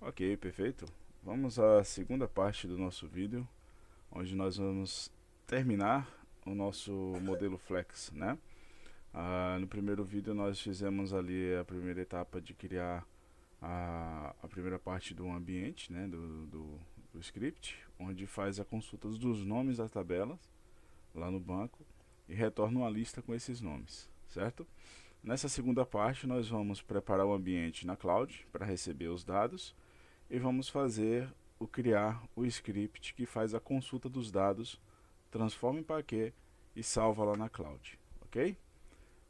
Ok, perfeito. Vamos à segunda parte do nosso vídeo, onde nós vamos terminar o nosso modelo Flex, né? No primeiro vídeo nós fizemos ali a primeira etapa de criar a primeira parte do ambiente, né? Do script, onde faz a consulta dos nomes das tabelas lá no banco e retorna uma lista com esses nomes, certo? Nessa segunda parte nós vamos preparar o ambiente na cloud para receber os dados e vamos fazer criar o script que faz a consulta dos dados, transforma em paquete e salva lá na cloud, ok?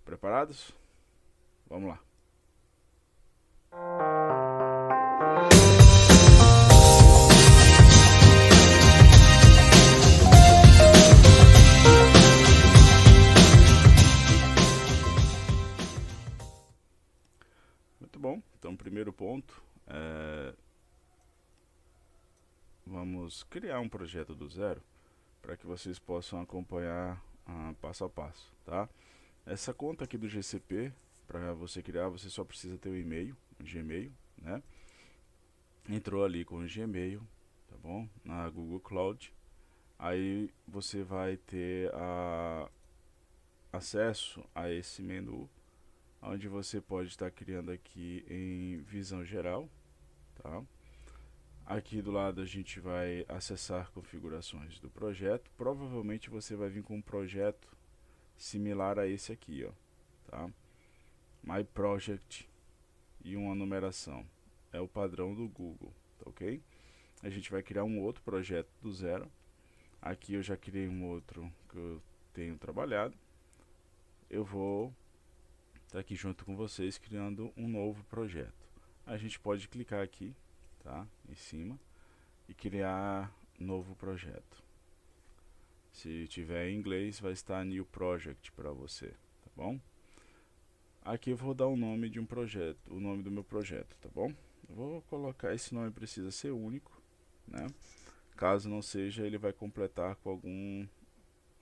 Preparados? Vamos lá. Muito bom. Então, primeiro ponto vamos criar um projeto do zero para que vocês possam acompanhar passo a passo, tá? Essa conta aqui do GCP, para você criar, você só precisa ter um e-mail, um Gmail, né? Entrou ali com o Gmail, tá bom? Na Google Cloud. Aí você vai ter acesso a esse menu, onde você pode estar criando aqui em visão geral, tá? Aqui do lado a gente vai acessar configurações do projeto. Provavelmente você vai vir com um projeto similar a esse aqui, ó, tá? My Project e uma numeração. É o padrão do Google, tá ok? A gente vai criar um outro projeto do zero. Aqui eu já criei um outro que eu tenho trabalhado. Eu vou estar aqui junto com vocês criando um novo projeto. A gente pode clicar aqui, tá? Em cima e criar novo projeto. Se tiver em inglês vai estar New Project para você, tá bom? Aqui eu vou dar o nome de um projeto, o nome do meu projeto, tá bom? Eu vou colocar, esse nome precisa ser único, né? Caso não seja, ele vai completar com algum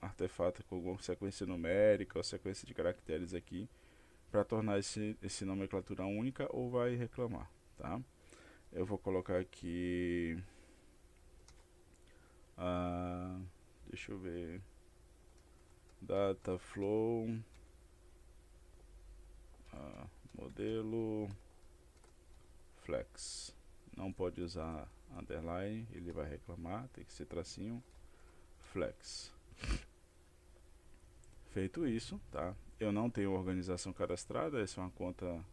artefato, com alguma sequência numérica ou sequência de caracteres aqui para tornar esse nomenclatura única, ou vai reclamar, tá? Eu vou colocar aqui deixa eu ver, Dataflow modelo Flex. Não pode usar underline, ele vai reclamar, tem que ser tracinho Flex. Feito isso, tá? Eu não tenho organização cadastrada, essa é uma conta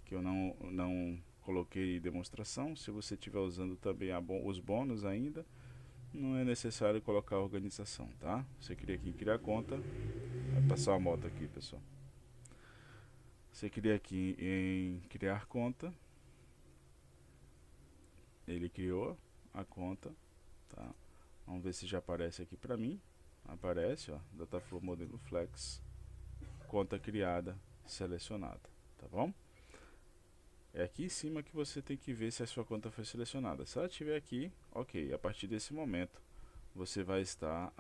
que eu não coloquei demonstração. Se você estiver usando também os bônus ainda, não é necessário colocar a organização, tá? Você cria aqui, criar conta. Vai passar a moto aqui, pessoal. Você cria aqui em criar conta. Ele criou a conta, tá? Vamos ver se já aparece aqui pra mim. Aparece, ó, Dataflow modelo Flex, conta criada, selecionada, tá bom? É aqui em cima que você tem que ver se a sua conta foi selecionada. Se ela estiver aqui, ok. A partir desse momento, você vai estar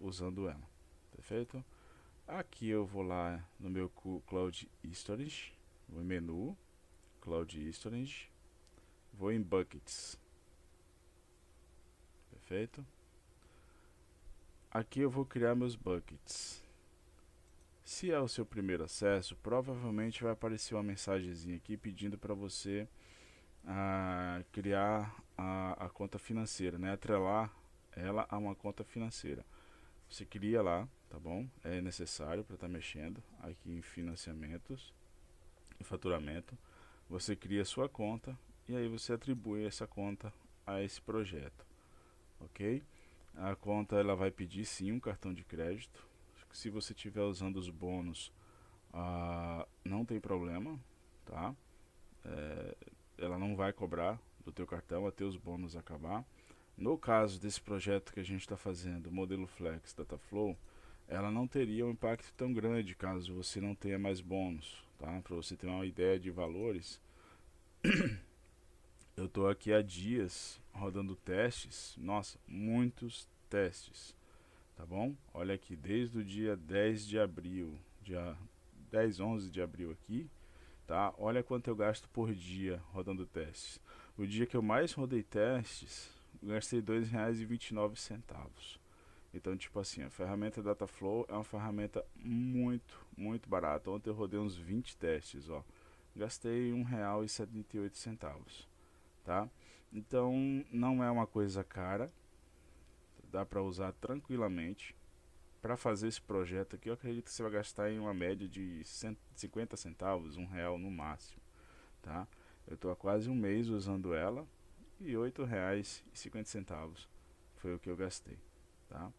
usando ela, perfeito? Aqui eu vou lá no meu Cloud Storage, vou em menu, Cloud Storage, vou em Buckets, perfeito? Aqui eu vou criar meus buckets. Se é o seu primeiro acesso, provavelmente vai aparecer uma mensagenzinha aqui pedindo para você criar a conta financeira, né? Atrelar ela a uma conta financeira. Você cria lá, tá bom? É necessário para estar mexendo aqui em financiamentos e faturamento. Você cria a sua conta e aí você atribui essa conta a esse projeto, ok? A conta ela vai pedir sim um cartão de crédito. Se você estiver usando os bônus, não tem problema, tá? Ela não vai cobrar do teu cartão até os bônus acabar. No caso desse projeto que a gente está fazendo, modelo Flex Dataflow, ela não teria um impacto tão grande caso você não tenha mais bônus, tá? Para você ter uma ideia de valores, eu estou aqui há dias rodando testes, nossa, muitos testes, tá bom? Olha aqui, desde o dia 10 de abril, dia 10, 11 de abril aqui, tá? Olha quanto eu gasto por dia rodando testes. O dia que eu mais rodei testes, eu gastei R$ 2,29. Então, tipo assim, a ferramenta Dataflow é uma ferramenta muito barata. Ontem eu rodei uns 20 testes, ó. Gastei R$ 1,78, tá? Então, não é uma coisa cara. Dá para usar tranquilamente. Para fazer esse projeto aqui, eu acredito que você vai gastar em uma média de 50 centavos, R$ 1 no máximo, tá? Eu estou há quase um mês usando ela e R$ 8,50 foi o que eu gastei, tá?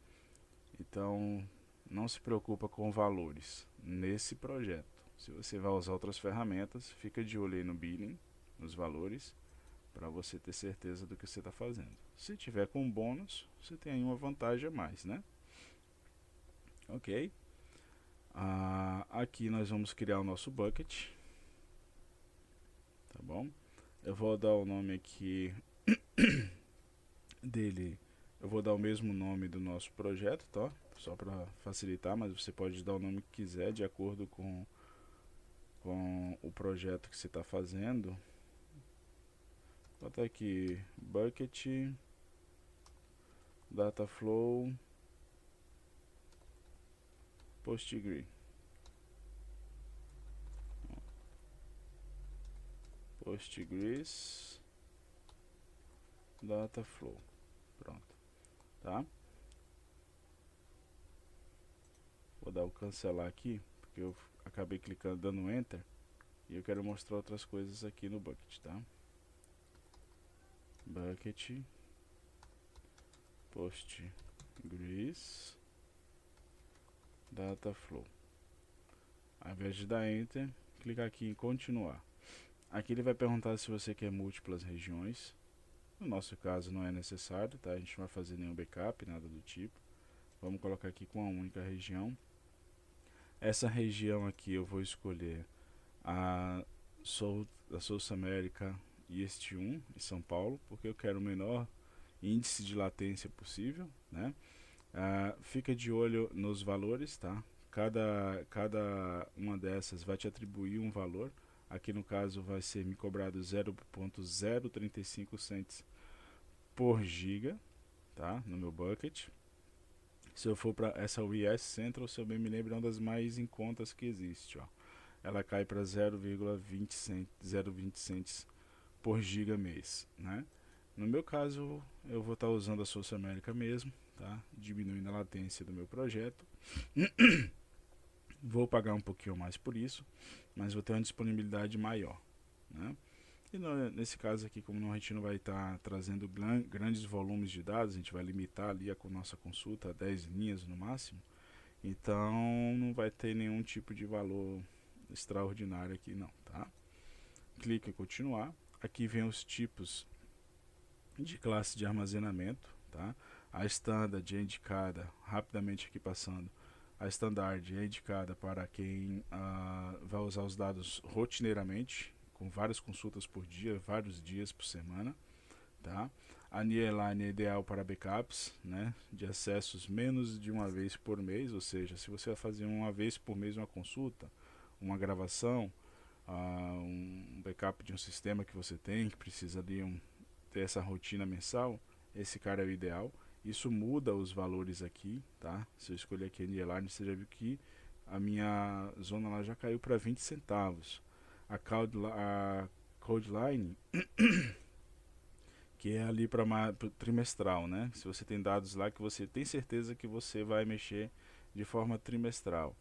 Então, não se preocupa com valores nesse projeto. Se você vai usar outras ferramentas, fica de olho aí no billing, nos valores, para você ter certeza do que você está fazendo. Se tiver com bônus, você tem aí uma vantagem a mais, né? Ok. Aqui nós vamos criar o nosso bucket, tá bom? Eu vou dar o nome aqui dele, eu vou dar o mesmo nome do nosso projeto, tá? Só para facilitar, mas você pode dar o nome que quiser de acordo com o projeto que você está fazendo. Vou botar aqui bucket Dataflow Postgre. Postgres Dataflow. Pronto, tá? Vou dar o cancelar aqui, porque eu acabei clicando, dando enter, e eu quero mostrar outras coisas aqui no bucket, tá? Bucket Postgres Dataflow. Ao invés de dar enter, clicar aqui em continuar. Aqui ele vai perguntar se você quer múltiplas regiões. No nosso caso não é necessário, tá? A gente não vai fazer nenhum backup, nada do tipo. Vamos colocar aqui com uma única região. Essa região aqui eu vou escolher a South America East 1 em São Paulo, porque eu quero o menor índice de latência possível, né? Fica de olho nos valores, tá? Cada uma dessas vai te atribuir um valor. Aqui no caso vai ser me cobrado 0,035 cents por giga, tá? No meu bucket. Se eu for para essa US Central, se eu bem me lembro, é uma das mais em contas que existe, ó. Ela cai para 0,20 cents por giga mês, né? No meu caso, eu vou estar usando a South America mesmo, tá? Diminuindo a latência do meu projeto. Vou pagar um pouquinho mais por isso, mas vou ter uma disponibilidade maior, né? E nesse caso aqui, como a gente não vai estar trazendo grandes volumes de dados, a gente vai limitar ali a nossa consulta a 10 linhas no máximo, então não vai ter nenhum tipo de valor extraordinário aqui não, tá? Clique em continuar. Aqui vem os tipos de classe de armazenamento, tá? A standard é indicada, rapidamente aqui passando, a standard é indicada para quem vai usar os dados rotineiramente, com várias consultas por dia, vários dias por semana, tá? A Nearline é ideal para backups, né, de acessos menos de uma vez por mês, ou seja, se você vai fazer uma vez por mês uma consulta, uma gravação, um backup de um sistema que você tem, que precisa ali ter essa rotina mensal, esse cara é o ideal. Isso muda os valores aqui, tá? Se eu escolher aqui a Nearline, você já viu que a minha zona lá já caiu para 20 centavos. A Codeline, que é ali para trimestral, né? Se você tem dados lá que você tem certeza que você vai mexer de forma trimestral,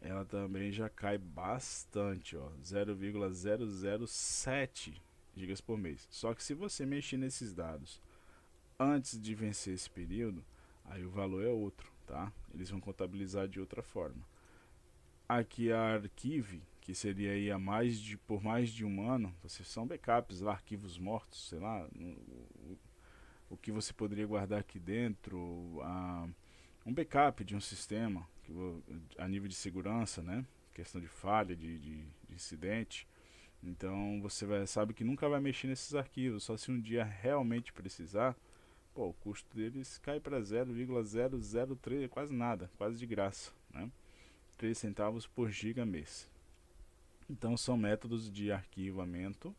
ela também já cai bastante, ó, 0,007 gigas por mês. Só que se você mexer nesses dados antes de vencer esse período, aí o valor é outro, tá? Eles vão contabilizar de outra forma. Aqui a Archive, que seria aí por mais de um ano, são backups lá, arquivos mortos, sei lá, o que você poderia guardar aqui dentro, um backup de um sistema, a nível de segurança, né? Questão de falha, de incidente. Então você sabe que nunca vai mexer nesses arquivos, só se um dia realmente precisar. Pô, o custo deles cai para 0,003, quase nada, quase de graça, né? 3 centavos por giga mês. Então são métodos de arquivamento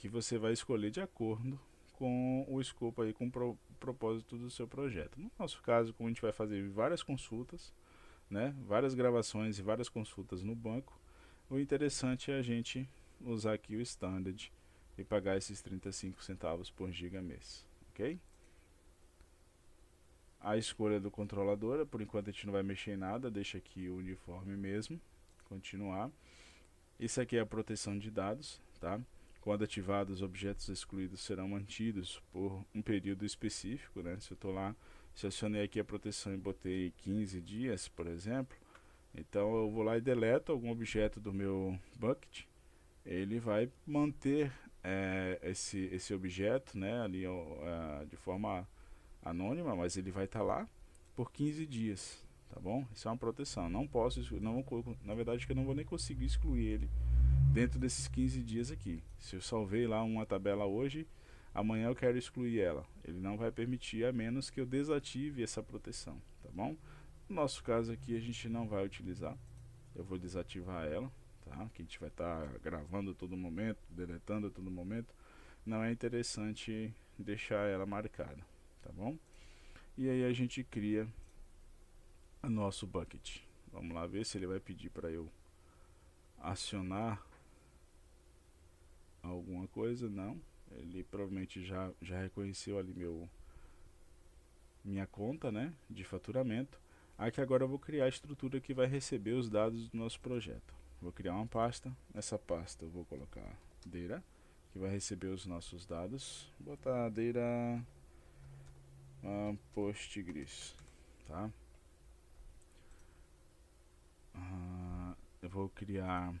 que você vai escolher de acordo com o escopo aí, com o propósito do seu projeto. No nosso caso, como a gente vai fazer várias consultas, né, várias gravações e várias consultas no banco, o interessante é a gente usar aqui o standard e pagar esses 35 centavos por giga mês, ok? A escolha do controlador, por enquanto a gente não vai mexer em nada, deixa aqui o uniforme mesmo, continuar. Isso aqui é a proteção de dados, tá? Quando ativados, os objetos excluídos serão mantidos por um período específico, né? Se eu estou lá, selecionei aqui a proteção e botei 15 dias, por exemplo, então eu vou lá e deleto algum objeto do meu bucket, ele vai manter esse objeto, né, ali de forma anônima, mas ele vai estar lá por 15 dias, tá bom? Isso é uma proteção. Não posso, na verdade, que eu não vou nem conseguir excluir ele dentro desses 15 dias aqui. Se eu salvei lá uma tabela hoje, amanhã eu quero excluir ela. Ele não vai permitir, a menos que eu desative essa proteção, tá bom? No nosso caso aqui, a gente não vai utilizar. Eu vou desativar ela, tá? Que a gente vai estar gravando a todo momento, deletando a todo momento. Não é interessante deixar ela marcada, tá bom? E aí a gente cria o nosso bucket. Vamos lá ver se ele vai pedir para eu acionar alguma coisa. Não, ele provavelmente já reconheceu ali minha conta, né, de faturamento. Aqui agora eu vou criar a estrutura que vai receber os dados do nosso projeto. Vou criar uma pasta. Nessa pasta eu vou colocar Data, que vai receber os nossos dados. Vou botar Data Postgres, tá? Eu vou criar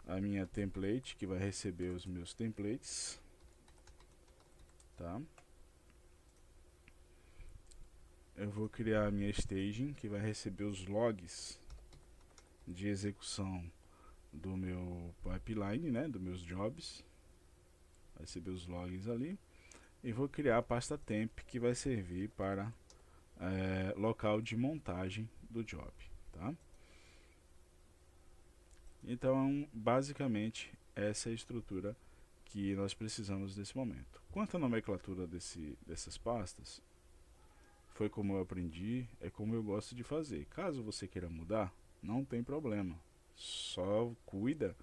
a minha template, que vai receber os meus templates, tá? Eu vou criar a minha staging, que vai receber os logs de execução do meu pipeline, né, dos meus jobs. Vai receber os logs ali. E vou criar a pasta temp, que vai servir para local de montagem do job, tá? Então, basicamente, essa é a estrutura que nós precisamos nesse momento. Quanto à nomenclatura dessas pastas, foi como eu aprendi, é como eu gosto de fazer. Caso você queira mudar, não tem problema. Só cuida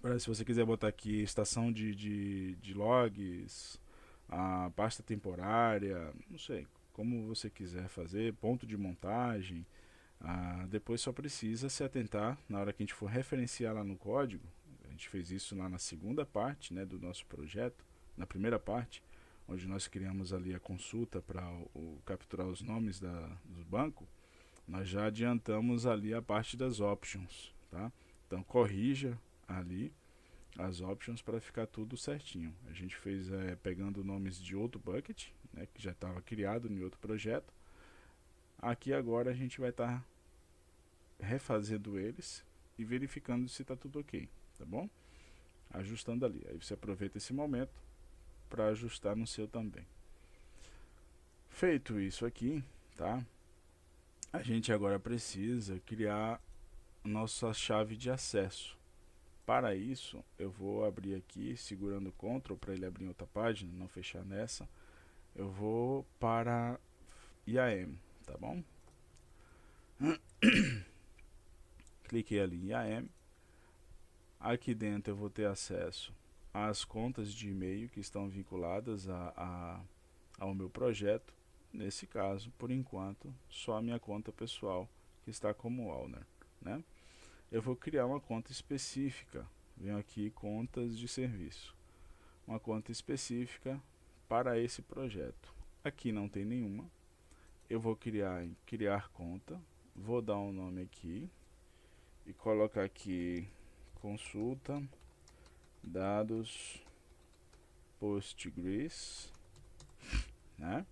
para, se você quiser botar aqui estação de logs, a pasta temporária, não sei, como você quiser fazer, ponto de montagem. Depois só precisa se atentar na hora que a gente for referenciar lá no código. A gente fez isso lá na segunda parte, né, do nosso projeto, na primeira parte, onde nós criamos ali a consulta para capturar os nomes do banco. Nós já adiantamos ali a parte das options, tá? Então corrija ali as options para ficar tudo certinho. A gente fez pegando nomes de outro bucket, né, que já estava criado em outro projeto. Aqui agora a gente vai estar refazendo eles e verificando se está tudo ok, tá bom? Ajustando ali. Aí você aproveita esse momento para ajustar no seu também. Feito isso aqui, tá? A gente agora precisa criar nossa chave de acesso. Para isso, eu vou abrir aqui, segurando Ctrl para ele abrir em outra página, não fechar nessa. Eu vou para IAM, tá bom? Cliquei ali em IAM. Aqui dentro eu vou ter acesso às contas de e-mail que estão vinculadas ao meu projeto. Nesse caso, por enquanto, só a minha conta pessoal que está como owner, né? Eu vou criar uma conta específica. Venho aqui, contas de serviço. Uma conta específica para esse projeto. Aqui não tem nenhuma. Eu vou criar conta. Vou dar um nome aqui. E colocar aqui consulta dados Postgres, né?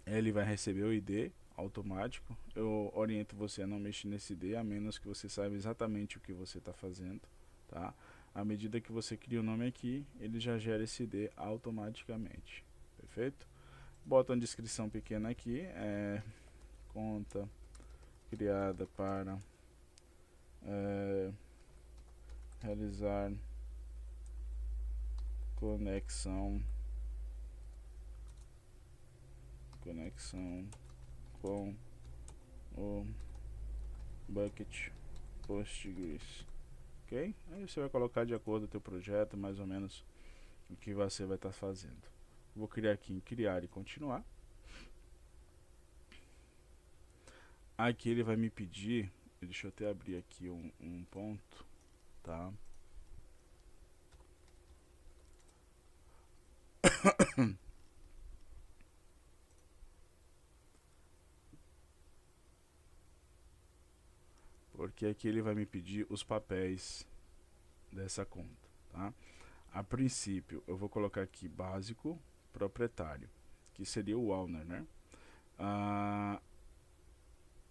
Ele vai receber o ID automático. Eu oriento você a não mexer nesse ID, a menos que você saiba exatamente o que você está fazendo, tá? À medida que você cria o nome aqui, ele já gera esse ID automaticamente, perfeito? Bota uma descrição pequena aqui, conta criada para realizar conexão com o bucket Postgres, ok? Aí você vai colocar de acordo com o teu projeto, mais ou menos o que você vai estar fazendo. Vou criar aqui em criar e continuar. Aqui ele vai me pedir, deixa eu até abrir aqui um ponto, tá? Porque aqui ele vai me pedir os papéis dessa conta, tá? A princípio eu vou colocar aqui básico proprietário, que seria o owner, né?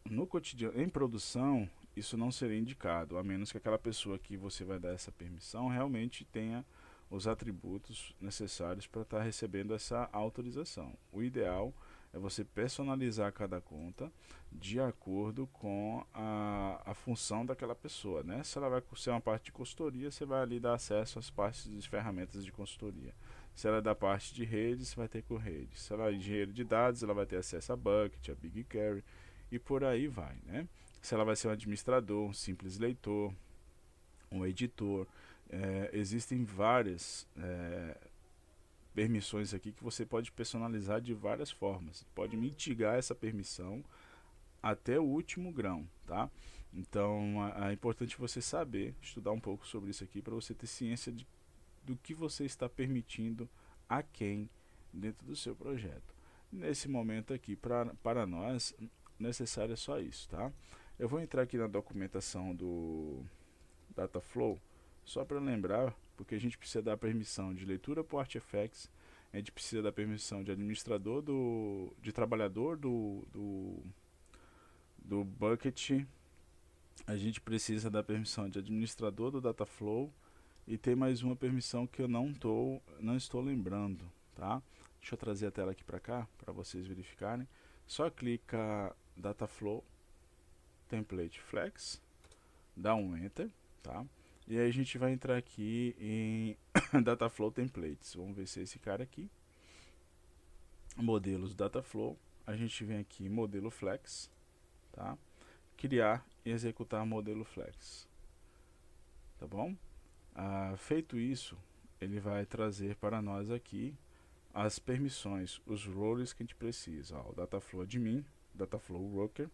No cotidiano, em produção, isso não seria indicado, a menos que aquela pessoa que você vai dar essa permissão realmente tenha os atributos necessários para estar recebendo essa autorização. O ideal é você personalizar cada conta de acordo com a função daquela pessoa, né? Se ela vai ser uma parte de consultoria, você vai ali dar acesso às partes de ferramentas de consultoria. Se ela é da parte de redes, você vai ter com redes. Se ela é engenheiro de dados, ela vai ter acesso a Bucket, a BigQuery e por aí vai, né? Se ela vai ser um administrador, um simples leitor, um editor, existem várias permissões aqui que você pode personalizar de várias formas. Pode mitigar essa permissão até o último grão, tá? Então é importante você saber, estudar um pouco sobre isso aqui para você ter ciência do que você está permitindo a quem dentro do seu projeto. Nesse momento aqui, para nós, necessário é só isso, tá? Eu vou entrar aqui na documentação do Dataflow, só para lembrar, porque a gente precisa dar permissão de leitura por artifacts, a gente precisa da permissão de administrador de trabalhador do bucket, a gente precisa da permissão de administrador do Dataflow e tem mais uma permissão que eu não estou lembrando, tá? Deixa eu trazer a tela aqui para cá para vocês verificarem. Só clica Dataflow Template Flex, dá um Enter, tá? E aí a gente vai entrar aqui em Dataflow Templates. Vamos ver se é esse cara aqui. Modelos Dataflow. A gente vem aqui em modelo Flex, tá? Criar e executar modelo Flex, tá bom? Feito isso, ele vai trazer para nós aqui as permissões, os roles que a gente precisa. O Dataflow Admin, Dataflow Worker,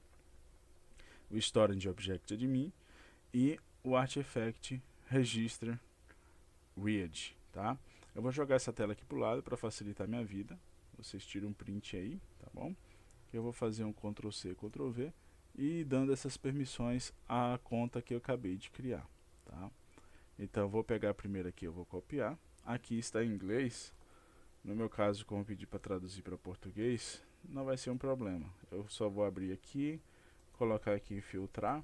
o Storage Object Admin e o Artifact Register Read, tá? Eu vou jogar essa tela aqui para o lado para facilitar minha vida. Vocês tiram um print aí, tá bom? Eu vou fazer um Ctrl C, Ctrl V e dando essas permissões à conta que eu acabei de criar, tá? Então eu vou pegar a primeira aqui, eu vou copiar. Aqui está em inglês. No meu caso, como eu pedi para traduzir para português, não vai ser um problema. Eu só vou abrir aqui, colocar aqui em filtrar.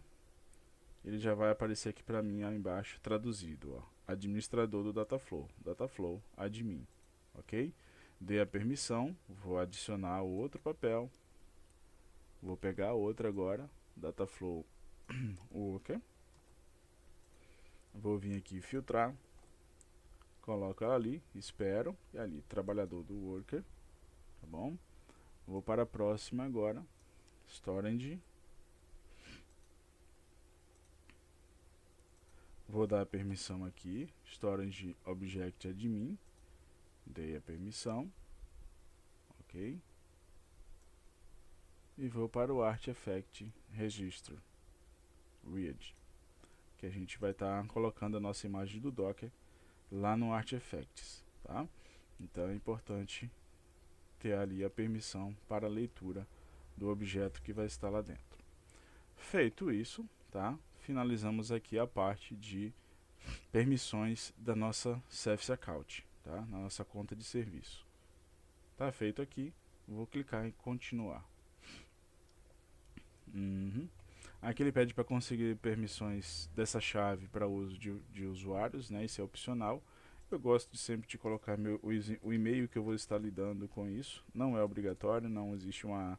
Ele já vai aparecer aqui para mim aí embaixo traduzido, ó. Administrador do Dataflow, Dataflow Admin, ok? Dei a permissão, vou adicionar o outro papel. Vou pegar outra agora, Dataflow Worker. Vou vir aqui filtrar, coloco ela ali, espero, e ali, trabalhador do Worker, tá bom? Vou para a próxima agora, Storage. Vou dar a permissão aqui, Storage Object Admin, dei a permissão, ok? E vou para o Artifact Register Read, que a gente vai estar colocando a nossa imagem do Docker lá no Artifacts, tá? Então é importante ter ali a permissão para a leitura do objeto que vai estar lá dentro. Feito isso, tá? Finalizamos aqui a parte de permissões da nossa Service Account, tá? Na nossa conta de serviço. Tá feito aqui, vou clicar em continuar. Aqui ele pede para conseguir permissões dessa chave para uso de usuários, né? Isso é opcional. Eu gosto de sempre de colocar o e-mail que eu vou estar lidando com isso. Não é obrigatório, não existe uma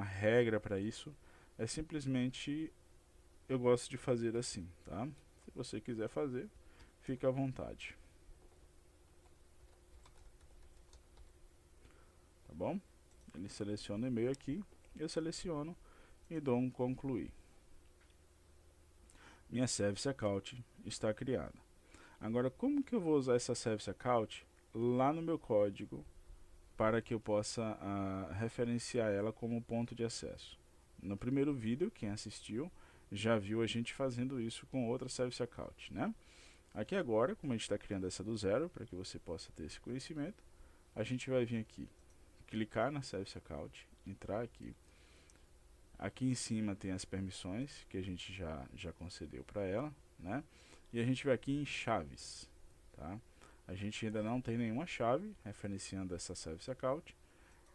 regra para isso. É simplesmente eu gosto de fazer assim, tá? Se você quiser fazer, fica à vontade. bom? Ele seleciona o e-mail aqui, eu seleciono e dou um concluir. Minha Service Account está criada. Agora, como que eu vou usar essa Service Account lá no meu código para que eu possa referenciar ela como ponto de acesso? No primeiro vídeo, quem assistiu já viu a gente fazendo isso com outra Service Account, né? Aqui agora, como a gente está criando essa do zero, para que você possa ter esse conhecimento, a gente vai vir aqui, clicar na Service Account, entrar aqui. Aqui em cima tem as permissões que a gente já concedeu para ela, né? E a gente vai aqui em chaves, tá? A gente ainda não tem nenhuma chave referenciando essa Service Account.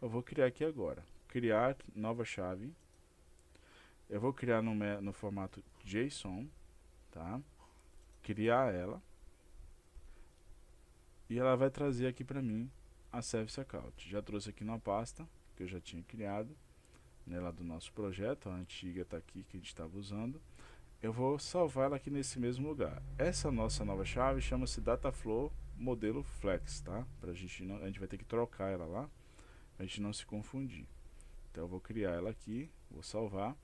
Eu vou criar aqui agora, criar nova chave. Eu vou criar no formato JSON, tá? Criar ela. E ela vai trazer aqui para mim a Service Account. Já trouxe aqui numa pasta que eu já tinha criado, né, lá do nosso projeto. A antiga está aqui que a gente estava usando. Eu vou salvar ela aqui nesse mesmo lugar. Essa nossa nova chave chama-se Dataflow Modelo Flex, tá? A gente vai ter que trocar ela lá, pra gente não se confundir. Então eu vou criar ela aqui, vou salvar.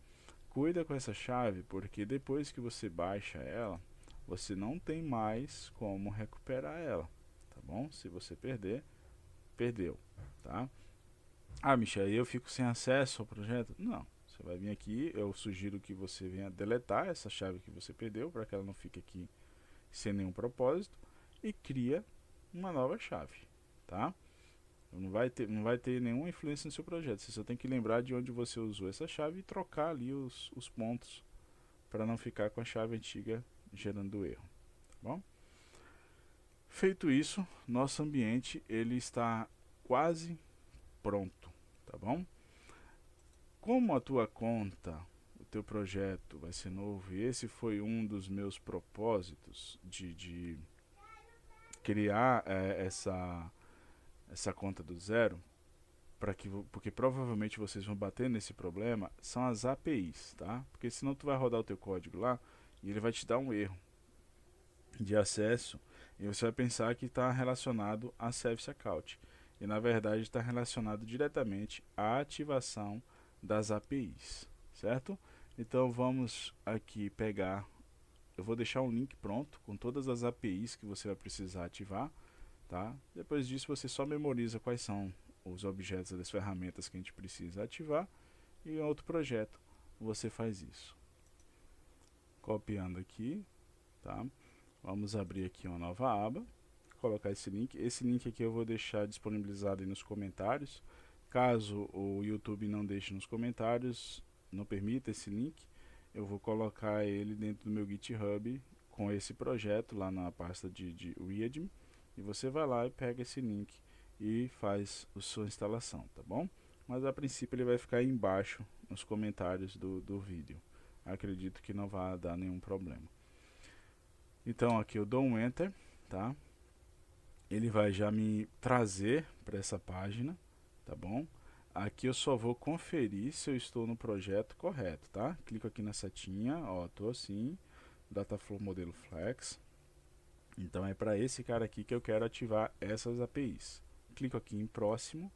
Cuida com essa chave, porque depois que você baixa ela, você não tem mais como recuperar ela, tá bom? Se você perder, perdeu, tá? Ah, Michel, aí eu fico sem acesso ao projeto? Não. Você vai vir aqui, eu sugiro que você venha deletar essa chave que você perdeu, para que ela não fique aqui sem nenhum propósito, e cria uma nova chave, tá? Não vai ter nenhuma influência no seu projeto, você só tem que lembrar de onde você usou essa chave e trocar ali os pontos, para não ficar com a chave antiga gerando erro, tá bom? Feito isso, nosso ambiente ele está quase pronto, tá bom? Como a tua conta, o teu projeto vai ser novo, e esse foi um dos meus propósitos de criar essa conta do zero, porque provavelmente vocês vão bater nesse problema, são as APIs, tá? Porque senão tu vai rodar o teu código lá e ele vai te dar um erro de acesso e você vai pensar que está relacionado a Service Account, e na verdade está relacionado diretamente à ativação das APIs, certo? Então vamos aqui pegar, eu vou deixar um link pronto com todas as APIs que você vai precisar ativar, tá? Depois disso você só memoriza quais são os objetos das ferramentas que a gente precisa ativar, e em outro projeto você faz isso. Copiando aqui, tá? Vamos abrir aqui uma nova aba, colocar esse link aqui eu vou deixar disponibilizado aí nos comentários. Caso o YouTube não deixe nos comentários, não permita esse link, eu vou colocar ele dentro do meu GitHub com esse projeto lá na pasta de readme, e você vai lá e pega esse link e faz a sua instalação, tá bom? Mas a princípio ele vai ficar aí embaixo nos comentários do vídeo. Acredito que não vai dar nenhum problema. Então aqui eu dou um Enter, tá? Ele vai já me trazer para essa página, tá bom? Aqui eu só vou conferir se eu estou no projeto correto, tá? Clico aqui na setinha, ó, tô assim, Dataflow Modelo Flex. Então é para esse cara aqui que eu quero ativar essas APIs. Clico aqui em próximo,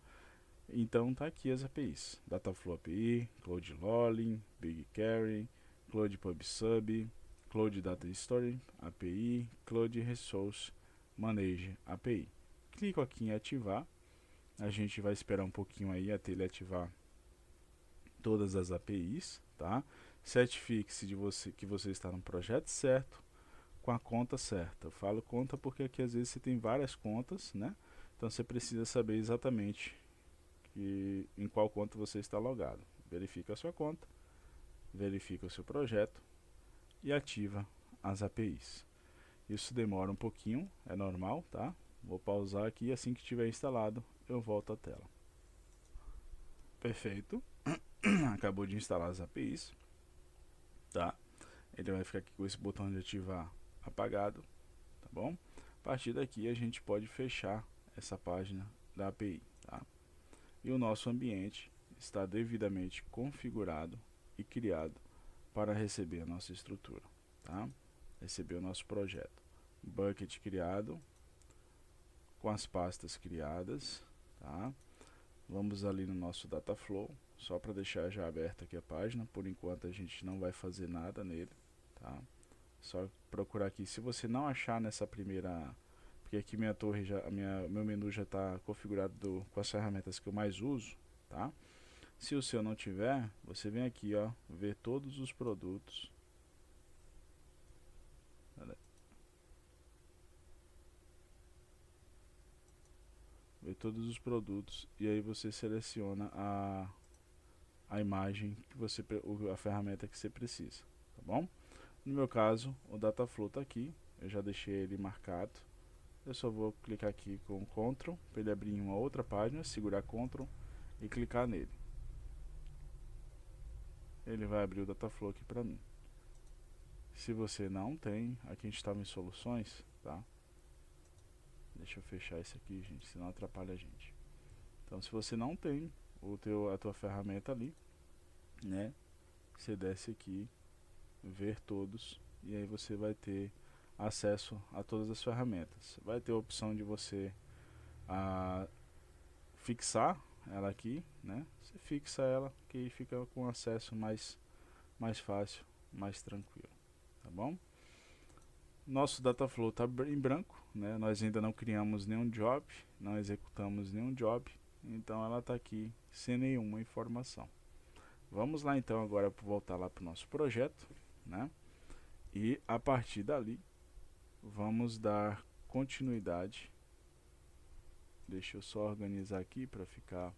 então tá aqui as APIs. Dataflow API, Cloud Lolling, BigQuery, Cloud PubSub, Cloud Data Story API, Cloud Resource Manage API. Clico aqui em ativar. A gente vai esperar um pouquinho aí até ele ativar todas as APIs, tá? Certifique-se que você está no projeto certo, com a conta certa. Eu falo conta porque aqui às vezes você tem várias contas, né? Então você precisa saber exatamente em qual conta você está logado. Verifica a sua conta, verifica o seu projeto e ativa as APIs. Isso demora um pouquinho, é normal, tá? Vou pausar aqui, assim que estiver instalado eu volto à tela. Perfeito. Acabou de instalar as APIs, tá? Ele vai ficar aqui com esse botão de ativar apagado, tá bom? A partir daqui a gente pode fechar essa página da API, tá? E o nosso ambiente está devidamente configurado e criado para receber a nossa estrutura, tá? Receber o nosso projeto. Bucket criado, com as pastas criadas, tá? Vamos ali no nosso Dataflow, só para deixar já aberta aqui a página. Por enquanto a gente não vai fazer nada nele, tá? Só procurar aqui. Se você não achar nessa primeira, porque aqui minha torre já, meu menu já está configurado com as ferramentas que eu mais uso, tá? Se o seu não tiver, você vem aqui, ó, ver todos os produtos. Ver todos os produtos e aí você seleciona a imagem que você, a ferramenta que você precisa, tá bom? No meu caso, o Dataflow está aqui, eu já deixei ele marcado. Eu só vou clicar aqui com Ctrl para ele abrir em uma outra página, segurar Ctrl e clicar nele. Ele vai abrir o Dataflow aqui para mim. Se você não tem, aqui a gente estava em soluções, tá? Deixa eu fechar isso aqui, gente, senão atrapalha a gente. Então, se você não tem a tua ferramenta ali, né? Você desce aqui, ver todos, e aí você vai ter acesso a todas as ferramentas. Vai ter a opção de você fixar ela aqui, né? Você fixa ela, que fica com acesso mais fácil, mais tranquilo, tá bom? Nosso Dataflow está em branco, né? Nós ainda não criamos nenhum job, não executamos nenhum job, então ela está aqui sem nenhuma informação. Vamos lá então agora voltar lá para o nosso projeto, né? E a partir dali vamos dar continuidade. Deixa eu só organizar aqui para ficar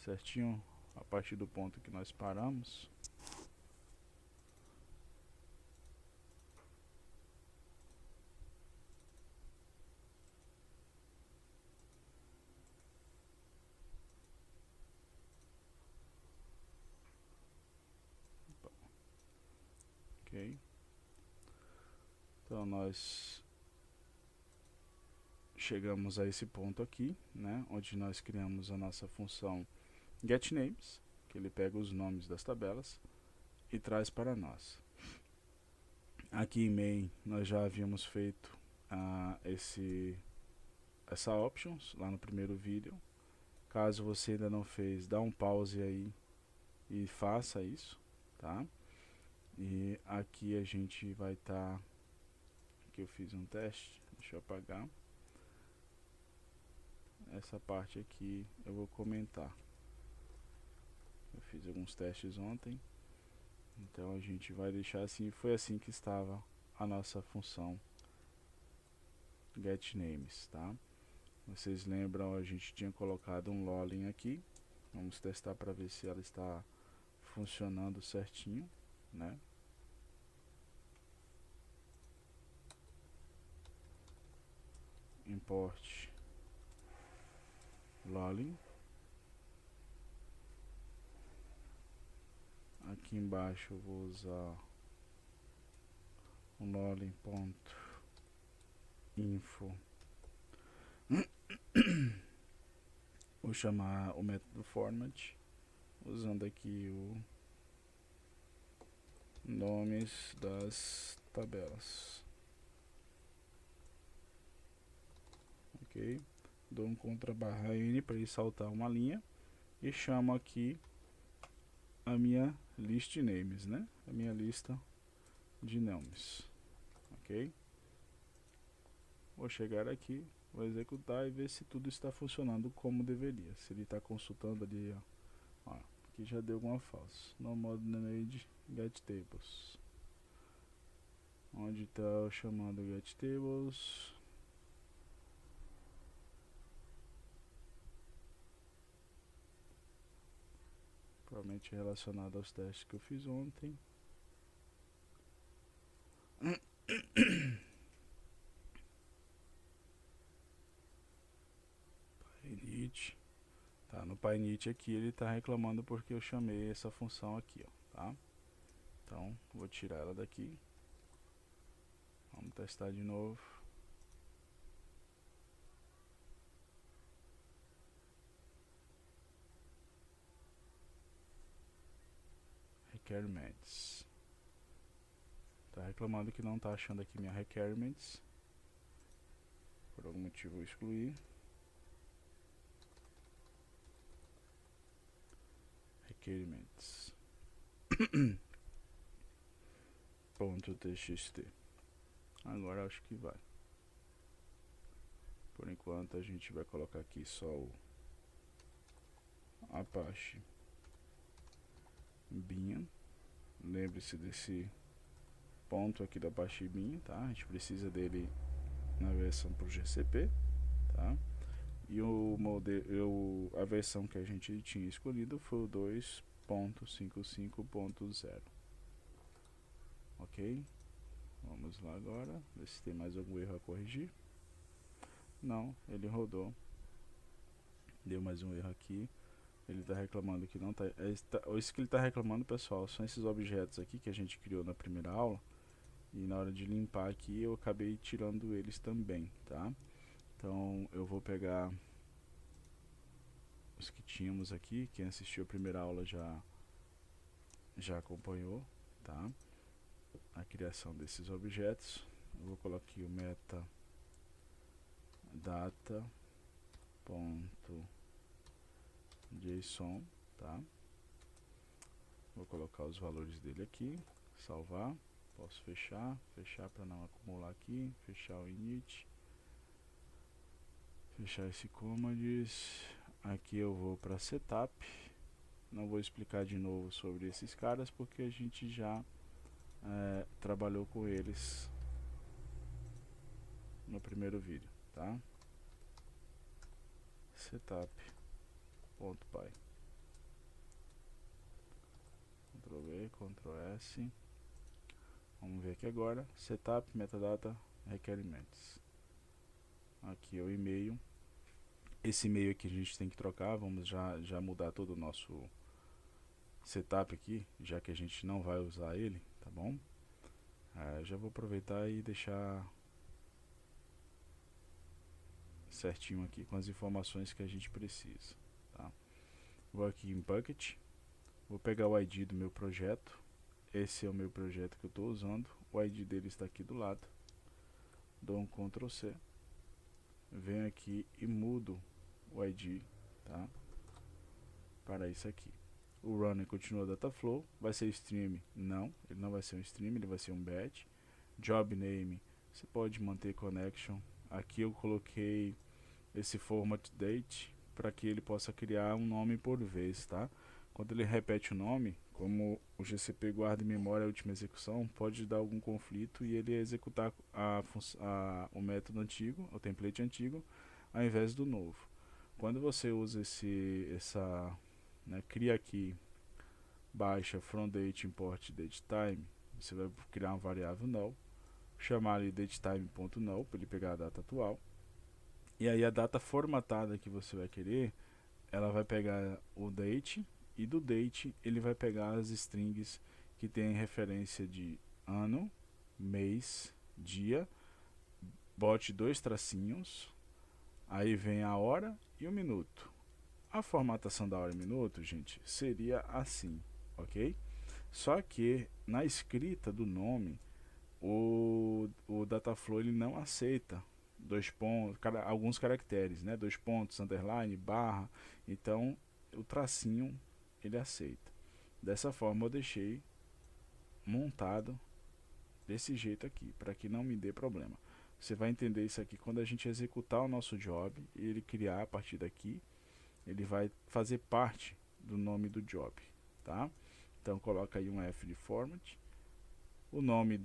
certinho a partir do ponto que nós paramos. Ok. Então nós chegamos a esse ponto aqui, né, onde nós criamos a nossa função getNames, que ele pega os nomes das tabelas e traz para nós. Aqui em main nós já havíamos feito essa options lá no primeiro vídeo. Caso você ainda não fez, dá um pause aí e faça isso, tá? E aqui a gente vai estar, aqui eu fiz um teste, deixa eu apagar. Essa parte aqui eu vou comentar. Eu fiz alguns testes ontem, então a gente vai deixar assim. Foi assim que estava a nossa função getNames, tá? Vocês lembram, a gente tinha colocado um lolling aqui. Vamos testar para ver se ela está funcionando certinho, né? Import lolling. Aqui embaixo eu vou usar um lolling.info. Vou chamar o método format, usando aqui o nomes das tabelas. Ok, dou um Ctrl/N para ele saltar uma linha e chamo aqui a minha list names, né? A minha lista de nomes. Ok, vou chegar aqui, vou executar e ver se tudo está funcionando como deveria. Se ele está consultando ali, ó, aqui já deu alguma falsa. No mode made getTables. Onde está chamando getTables? Provavelmente relacionado aos testes que eu fiz ontem. Init. Tá, no PyInit aqui ele está reclamando porque eu chamei essa função aqui, ó, tá? Então, vou tirar ela daqui. Vamos testar de novo. Requirements. Tá reclamando que não está achando aqui minha requirements. Por algum motivo eu excluí. requerimentos .txt. Agora acho que vai. Por enquanto a gente vai colocar aqui só o Apache Beam. Lembre-se desse ponto aqui do Apache Beam, tá? A gente precisa dele na versão para o GCP, tá? E a versão que a gente tinha escolhido foi o 2.55.0. Ok? Vamos lá agora, ver se tem mais algum erro a corrigir. Não, ele rodou. Deu mais um erro aqui. Ele está reclamando que não está... Isso que ele está reclamando, pessoal, são esses objetos aqui que a gente criou na primeira aula. E na hora de limpar aqui, eu acabei tirando eles também, tá? Então, eu vou pegar os que tínhamos aqui. Quem assistiu a primeira aula já acompanhou, tá? A criação desses objetos. Eu vou colocar aqui o metadata.json, tá? Vou colocar os valores dele aqui, salvar, posso fechar para não acumular aqui, fechar o init, fechar esse commands. Aqui eu vou para setup. Não vou explicar de novo sobre esses caras porque a gente já trabalhou com eles no primeiro vídeo, tá? Setup.py, Ctrl V, Ctrl S. Vamos ver aqui agora, setup, metadata, requerimentos. Aqui é o e-mail. Esse e-mail aqui a gente tem que trocar. Vamos já mudar todo o nosso setup aqui, já que a gente não vai usar ele, tá bom? Já vou aproveitar e deixar certinho aqui com as informações que a gente precisa, tá? Vou aqui em bucket, vou pegar o ID do meu projeto. Esse é o meu projeto que eu estou usando, o ID dele está aqui do lado. Dou um Ctrl C, venho aqui e mudo o ID, tá? Para isso aqui. O runner continua Dataflow, vai ser stream? Não, ele não vai ser um stream, ele vai ser um batch. Job name, você pode manter connection. Aqui eu coloquei esse format date para que ele possa criar um nome por vez, tá? Quando ele repete o nome, como o GCP guarda em memória a última execução, pode dar algum conflito e ele executar o método antigo, o template antigo, ao invés do novo. Quando você usa cria aqui, baixa from date import datetime, você vai criar uma variável null, chamar ali datetime.null para ele pegar a data atual. E aí a data formatada que você vai querer, ela vai pegar o date, e do date ele vai pegar as strings que tem referência de ano, mês, dia, bote 2 tracinhos, aí vem a hora e o minuto. A formatação da hora e minuto, gente, seria assim, ok? Só que na escrita do nome, o Dataflow ele não aceita alguns caracteres, né? 2 pontos, underline, barra. Então o tracinho ele aceita. Dessa forma eu deixei montado desse jeito aqui, para que não me dê problema. Você vai entender isso aqui quando a gente executar o nosso job e ele criar a partir daqui. Ele vai fazer parte do nome do job, tá? Então coloca aí um F de format, o nome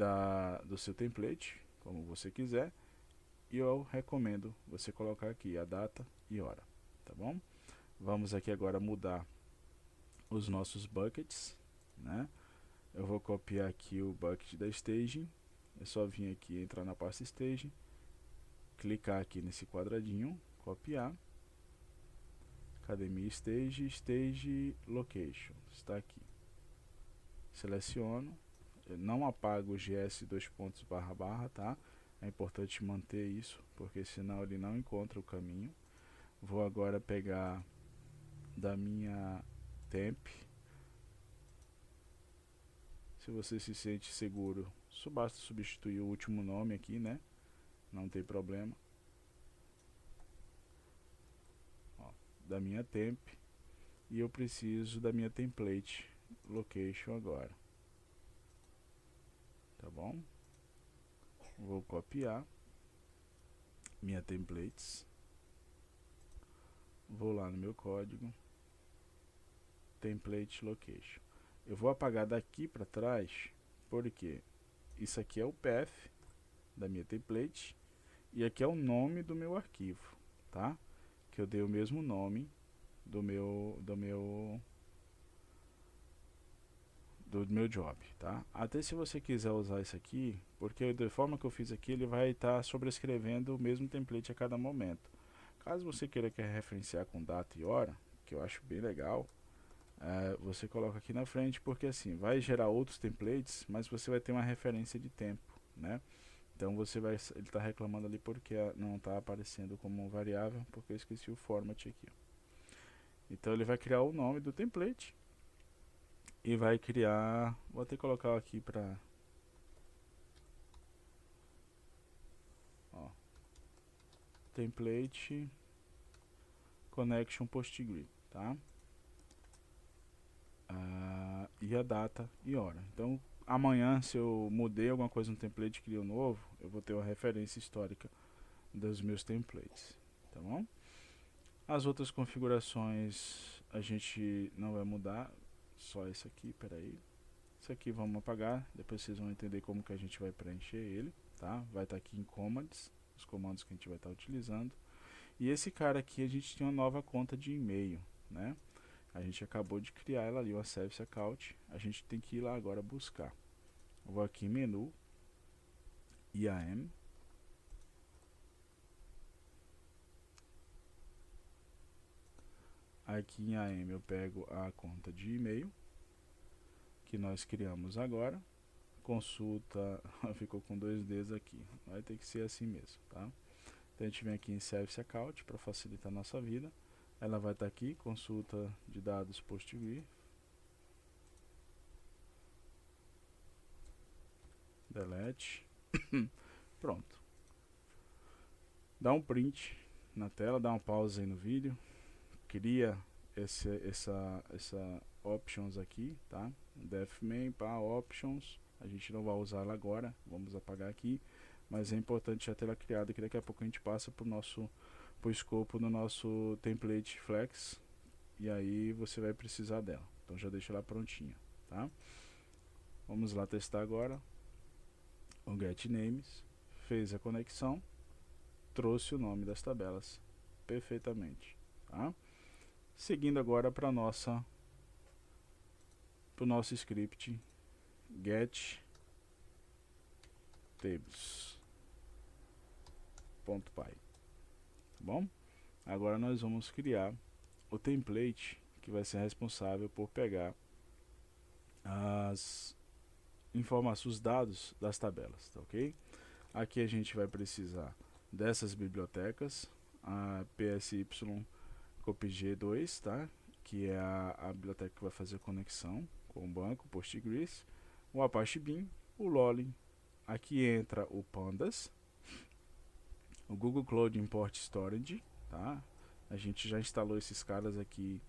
do seu template, como você quiser, e eu recomendo você colocar aqui a data e hora, tá bom? Vamos aqui agora mudar os nossos buckets, né? Eu vou copiar aqui o bucket da staging, é só vir aqui, entrar na pasta staging, clicar aqui nesse quadradinho, copiar. Cadê minha stage location, está aqui. Seleciono, eu não apago o gs //, tá? É importante manter isso, porque senão ele não encontra o caminho. Vou agora pegar da minha temp. Se você se sente seguro, só basta substituir o último nome aqui, né? Não tem problema. Ó, da minha temp, e eu preciso da minha template location agora, tá bom? Vou copiar minha templates, vou lá no meu código, template location. Eu vou apagar daqui para trás, porque isso aqui é o path da minha template e aqui é o nome do meu arquivo, tá? Que eu dei o mesmo nome do meu job, tá? Até se você quiser usar isso aqui, porque da forma que eu fiz aqui, ele vai estar sobrescrevendo o mesmo template a cada momento. Caso você queira referenciar com data e hora, que eu acho bem legal, você coloca aqui na frente, porque assim, vai gerar outros templates, mas você vai ter uma referência de tempo, né? Então ele está reclamando ali porque não está aparecendo como variável, porque eu esqueci o format aqui. Então ele vai criar o nome do template e vai criar, vou até colocar aqui para template connection postgre, tá? E a data e hora. Então amanhã, se eu mudei alguma coisa no template e criei um novo, eu vou ter uma referência histórica dos meus templates, tá bom? As outras configurações a gente não vai mudar, só isso aqui, peraí. Isso aqui vamos apagar, depois vocês vão entender como que a gente vai preencher ele, tá? Vai estar aqui em commands, os comandos que a gente vai estar utilizando. E esse cara aqui a gente tem uma nova conta de e-mail, né? A gente acabou de criar ela ali, uma service account, a gente tem que ir lá agora buscar. Eu vou aqui em menu, IAM, aqui em IAM eu pego a conta de e-mail que nós criamos agora, consulta, ficou com 2 Ds aqui, vai ter que ser assim mesmo, tá? Então a gente vem aqui em Service Account para facilitar a nossa vida, ela vai estar aqui, consulta de dados postgre, delete, pronto. Dá um print na tela, dá uma pausa aí no vídeo, cria essa options aqui, tá? Def main para options, a gente não vai usar ela agora, vamos apagar aqui, mas é importante já ter ela criada, que daqui a pouco a gente passa pro escopo no nosso template flex, e aí você vai precisar dela. Então já deixa ela prontinha, tá? Vamos lá testar agora. O get names fez a conexão, trouxe o nome das tabelas perfeitamente, tá? Seguindo agora para o nosso script get tables.py, tá bom? Agora nós vamos criar o template que vai ser responsável por pegar as informações, os dados das tabelas, tá ok? Aqui a gente vai precisar dessas bibliotecas, a PSYcopg2, tá? Que é a biblioteca que vai fazer a conexão com o banco Postgres, o Apache Beam, o Lolly. Aqui entra o Pandas, o Google Cloud Import Storage, tá? A gente já instalou esses caras aqui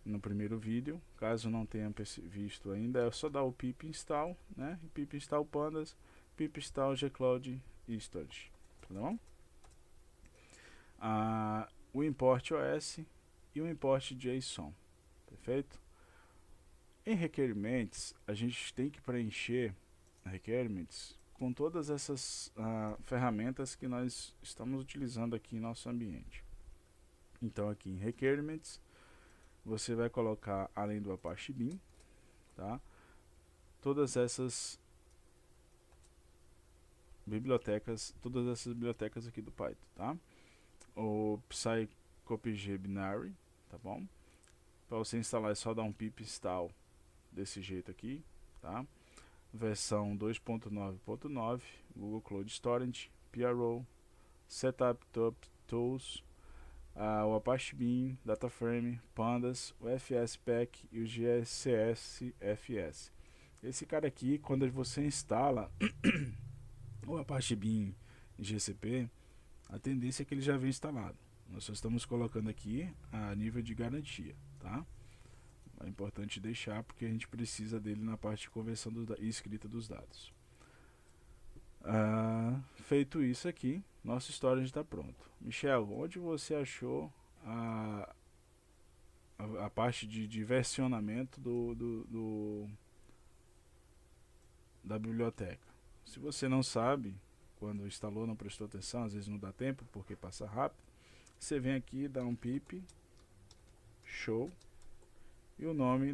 no primeiro vídeo. Caso não tenha visto ainda, é só dar o pip install, né? Pip install pandas, pip install gcloud storage, tá bom? O import OS e o import JSON, perfeito? Em requerimentos, a gente tem que preencher requirements com todas essas ferramentas que nós estamos utilizando aqui em nosso ambiente. Então aqui em requirements, você vai colocar, além do Apache Beam, tá? Todas essas bibliotecas aqui do Python, tá? O Psycopg binary, tá bom? Para você instalar é só dar um pip install desse jeito aqui, tá? Versão 2.9.9, Google Cloud Storage, PRO, Setup Tools, o Apache Beam, DataFrame, Pandas, o FSPack e o GCSFS. Esse cara aqui, quando você instala o Apache Beam GCP, a tendência é que ele já vem instalado. Nós só estamos colocando aqui a nível de garantia, tá? É importante deixar porque a gente precisa dele na parte de conversão e escrita dos dados. Feito isso aqui, nosso storage está pronto. Michel, onde você achou a parte de versionamento da biblioteca? Se você não sabe, quando instalou não prestou atenção, às vezes não dá tempo porque passa rápido, você vem aqui, dá um pip show e o nome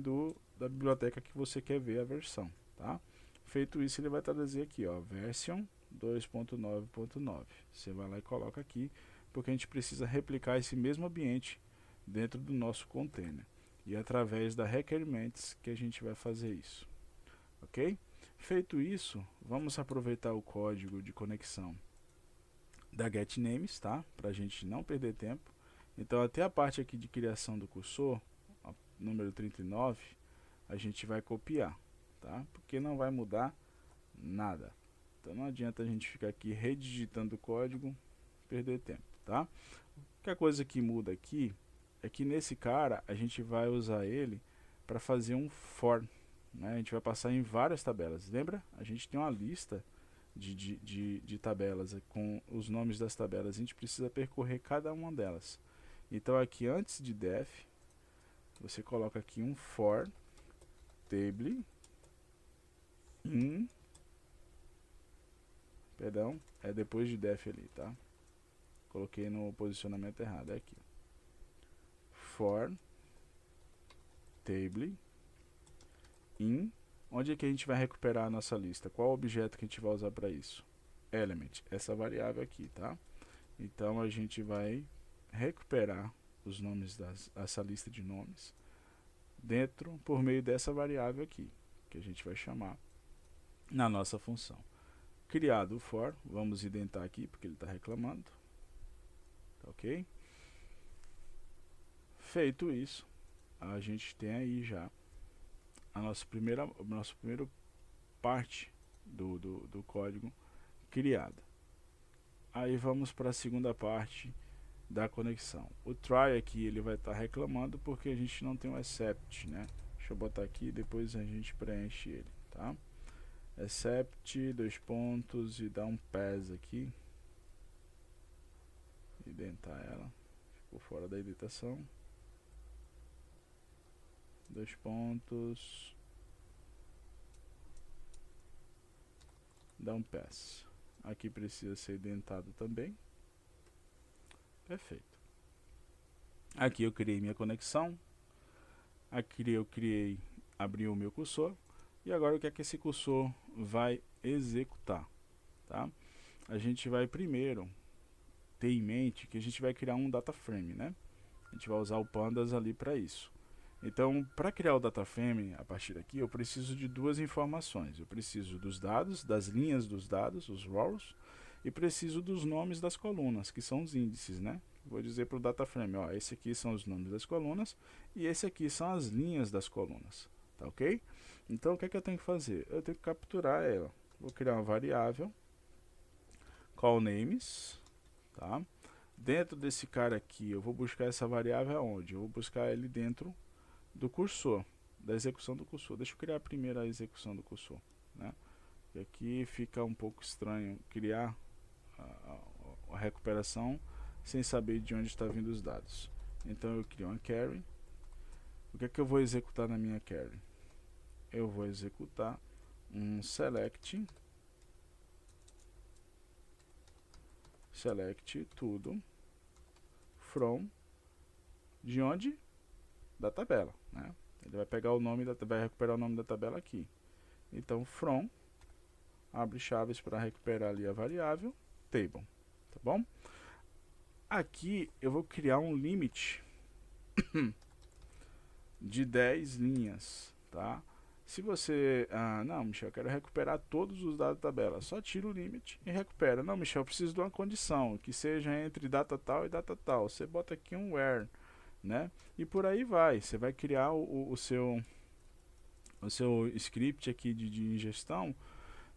da biblioteca que você quer ver a versão, tá? Feito isso, ele vai traduzir aqui, ó, version 2.9.9. Você vai lá e coloca aqui, porque a gente precisa replicar esse mesmo ambiente dentro do nosso container. E através da requirements que a gente vai fazer isso. Ok? Feito isso, vamos aproveitar o código de conexão da getNames, tá? Para a gente não perder tempo. Então, até a parte aqui de criação do cursor, número 39, a gente vai copiar, tá? Porque não vai mudar nada. Então não adianta a gente ficar aqui redigitando o código, perder tempo, tá? A única coisa que muda aqui é que nesse cara a gente vai usar ele para fazer um for, né? A gente vai passar em várias tabelas. Lembra? A gente tem uma lista de tabelas com os nomes das tabelas. A gente precisa percorrer cada uma delas. Então aqui antes de def, você coloca aqui um for table in, perdão, é depois de def ali, tá? Coloquei no posicionamento errado, é aqui. For table in, onde é que a gente vai recuperar a nossa lista? Qual objeto que a gente vai usar para isso? Element, essa variável aqui, tá? Então a gente vai recuperar os nomes essa lista de nomes dentro por meio dessa variável aqui, que a gente vai chamar na nossa função. Criado o for, vamos identar aqui porque ele está reclamando, tá ok? Feito isso, a gente tem aí já a nossa primeira parte do código criada. Aí vamos para a segunda parte da conexão. O try aqui ele vai estar reclamando porque a gente não tem um except, né? Deixa eu botar aqui, depois a gente preenche ele, tá? Except, dois pontos e dá um pass aqui. Identar ela, ficou fora da indentação. Dois pontos, dá um pass. Aqui precisa ser identado também. Perfeito. Aqui eu criei minha conexão. Aqui eu abri o meu cursor. E agora o que é que esse cursor vai executar, tá? A gente vai primeiro ter em mente que a gente vai criar um data frame, né? A gente vai usar o pandas ali para isso. Então, para criar o data frame a partir daqui, eu preciso de duas informações. Eu preciso dos dados, das linhas dos dados, os rows, e preciso dos nomes das colunas, que são os índices, né? Vou dizer para o data frame, ó, esse aqui são os nomes das colunas e esse aqui são as linhas das colunas, tá ok? Então, o que é que eu tenho que fazer? Eu tenho que capturar ela. Vou criar uma variável, call names, tá? Dentro desse cara aqui, eu vou buscar essa variável aonde? Eu vou buscar ele dentro do cursor, da execução do cursor. Deixa eu criar primeiro a execução do cursor, né? E aqui fica um pouco estranho criar a recuperação sem saber de onde está vindo os dados. Então eu crio uma carry. O que é que eu vou executar na minha carry? Eu vou executar um select tudo from, de onde? Da tabela, né? Ele vai pegar o nome vai recuperar o nome da tabela aqui. Então from, abre chaves para recuperar ali a variável table, tá bom? Aqui eu vou criar um limite de 10 linhas, tá? Se você, não, Michel, eu quero recuperar todos os dados da tabela, só tira o limite e recupera. Não, Michel, eu preciso de uma condição, que seja entre data tal e data tal. Você bota aqui um where, né? E por aí vai, você vai criar o seu script aqui de ingestão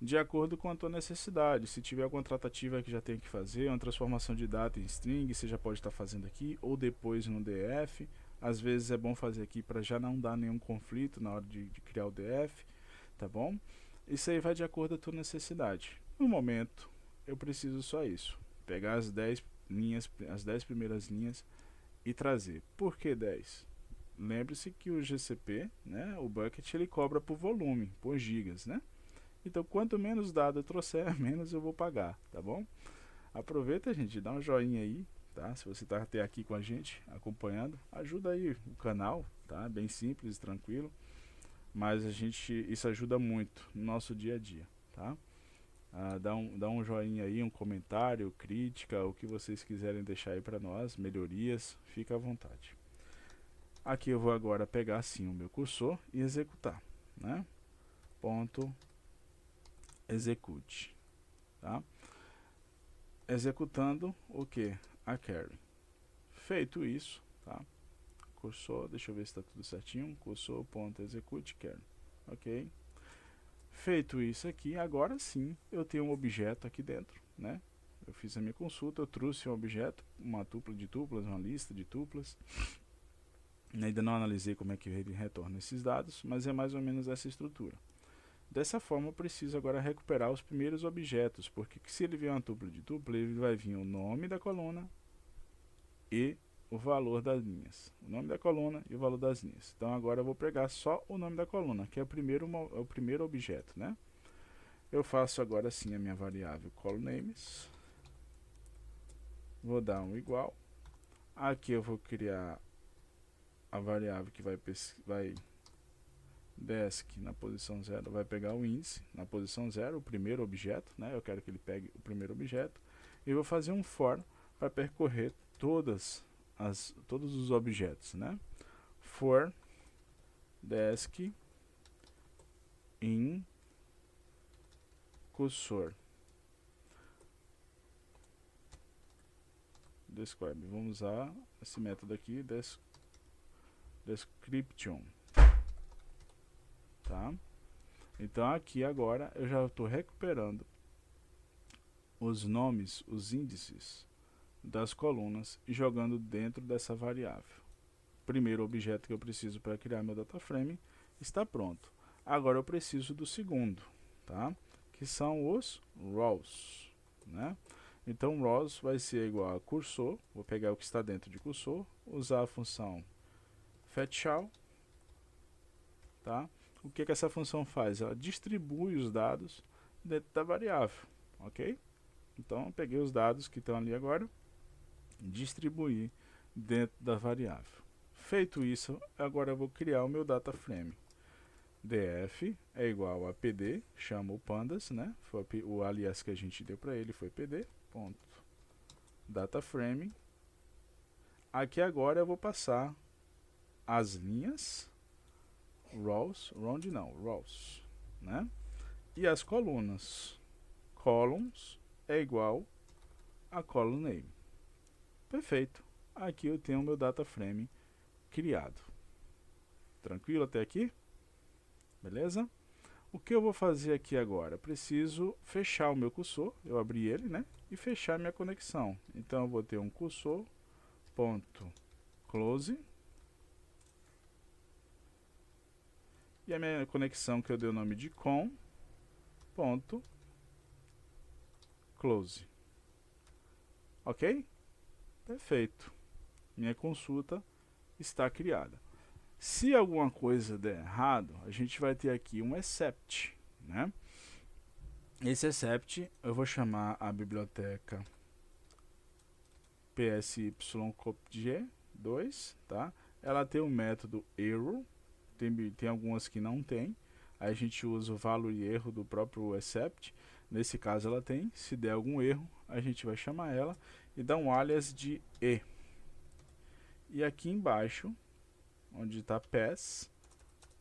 de acordo com a tua necessidade. Se tiver alguma tratativa que já tem que fazer, uma transformação de data em string, você já pode estar fazendo aqui, ou depois no DF, Às vezes é bom fazer aqui para já não dar nenhum conflito na hora de criar o DF, tá bom? Isso aí vai de acordo com a tua necessidade. No momento, eu preciso só isso. Pegar as 10 linhas, as 10 primeiras linhas e trazer. Por que 10? Lembre-se que o GCP, né, o bucket, ele cobra por volume, por gigas, né? Então, quanto menos dado eu trouxer, menos eu vou pagar, tá bom? Aproveita, gente, dá um joinha aí, tá? Se você está até aqui com a gente, acompanhando, ajuda aí o canal, tá? Bem simples, tranquilo, mas isso ajuda muito no nosso dia a dia, tá? Dá um joinha aí, um comentário, crítica, o que vocês quiserem deixar aí para nós, melhorias, fica à vontade. Aqui eu vou agora pegar assim o meu cursor e executar, né? Ponto execute, tá? Executando o que? A carry. Feito isso, tá? Cursor, deixa eu ver se está tudo certinho. Cursor ponto execute carry, ok? Feito isso aqui, agora sim eu tenho um objeto aqui dentro, né? Eu fiz a minha consulta, eu trouxe um objeto, uma tupla de tuplas, uma lista de tuplas. Ainda não analisei como é que ele retorna esses dados, mas é mais ou menos essa estrutura. Dessa forma eu preciso agora recuperar os primeiros objetos, porque se ele vier uma tupla de tupla, ele vai vir o nome da coluna e o valor das linhas. O nome da coluna e o valor das linhas. Então agora eu vou pegar só o nome da coluna, que é o primeiro objeto, né? Eu faço agora sim a minha variável colnames. Vou dar um igual. Aqui eu vou criar a variável que vai desk na posição 0, vai pegar o índice na posição 0, o primeiro objeto, né? Eu quero que ele pegue o primeiro objeto. E vou fazer um for para percorrer todos os objetos, né? For desk in cursor describe. Vamos usar esse método aqui, description, tá? Então aqui agora eu já estou recuperando os nomes, os índices das colunas e jogando dentro dessa variável. Primeiro objeto que eu preciso para criar meu data frame está pronto. Agora eu preciso do segundo, tá? Que são os rows, né? Então rows vai ser igual a cursor, vou pegar o que está dentro de cursor, usar a função fetchall, tá? O que essa função faz? Ela distribui os dados dentro da variável, ok? Então eu peguei os dados que estão ali agora, distribuir dentro da variável. Feito isso, agora eu vou criar o meu data frame. df é igual a pd, chama o pandas, né? Foi o alias que a gente deu para ele foi pd, ponto, data frame. Aqui agora eu vou passar as linhas, rows, rows, né? E as colunas, columns é igual a column name. Perfeito. Aqui eu tenho o meu data frame criado. Tranquilo até aqui? Beleza? O que eu vou fazer aqui agora? Preciso fechar o meu cursor, eu abri ele, né? E fechar minha conexão. Então eu vou ter um cursor, ponto, close. E a minha conexão que eu dei o nome de com, ponto, close. Ok? Perfeito. Minha consulta está criada. Se alguma coisa der errado, a gente vai ter aqui um except, né? Esse except eu vou chamar a biblioteca psycopg2, tá? Ela tem o método error, tem algumas que não tem. Aí a gente usa o valor e erro do próprio except. Nesse caso ela tem. Se der algum erro, a gente vai chamar ela e dar um alias de e. E aqui embaixo, onde está pass,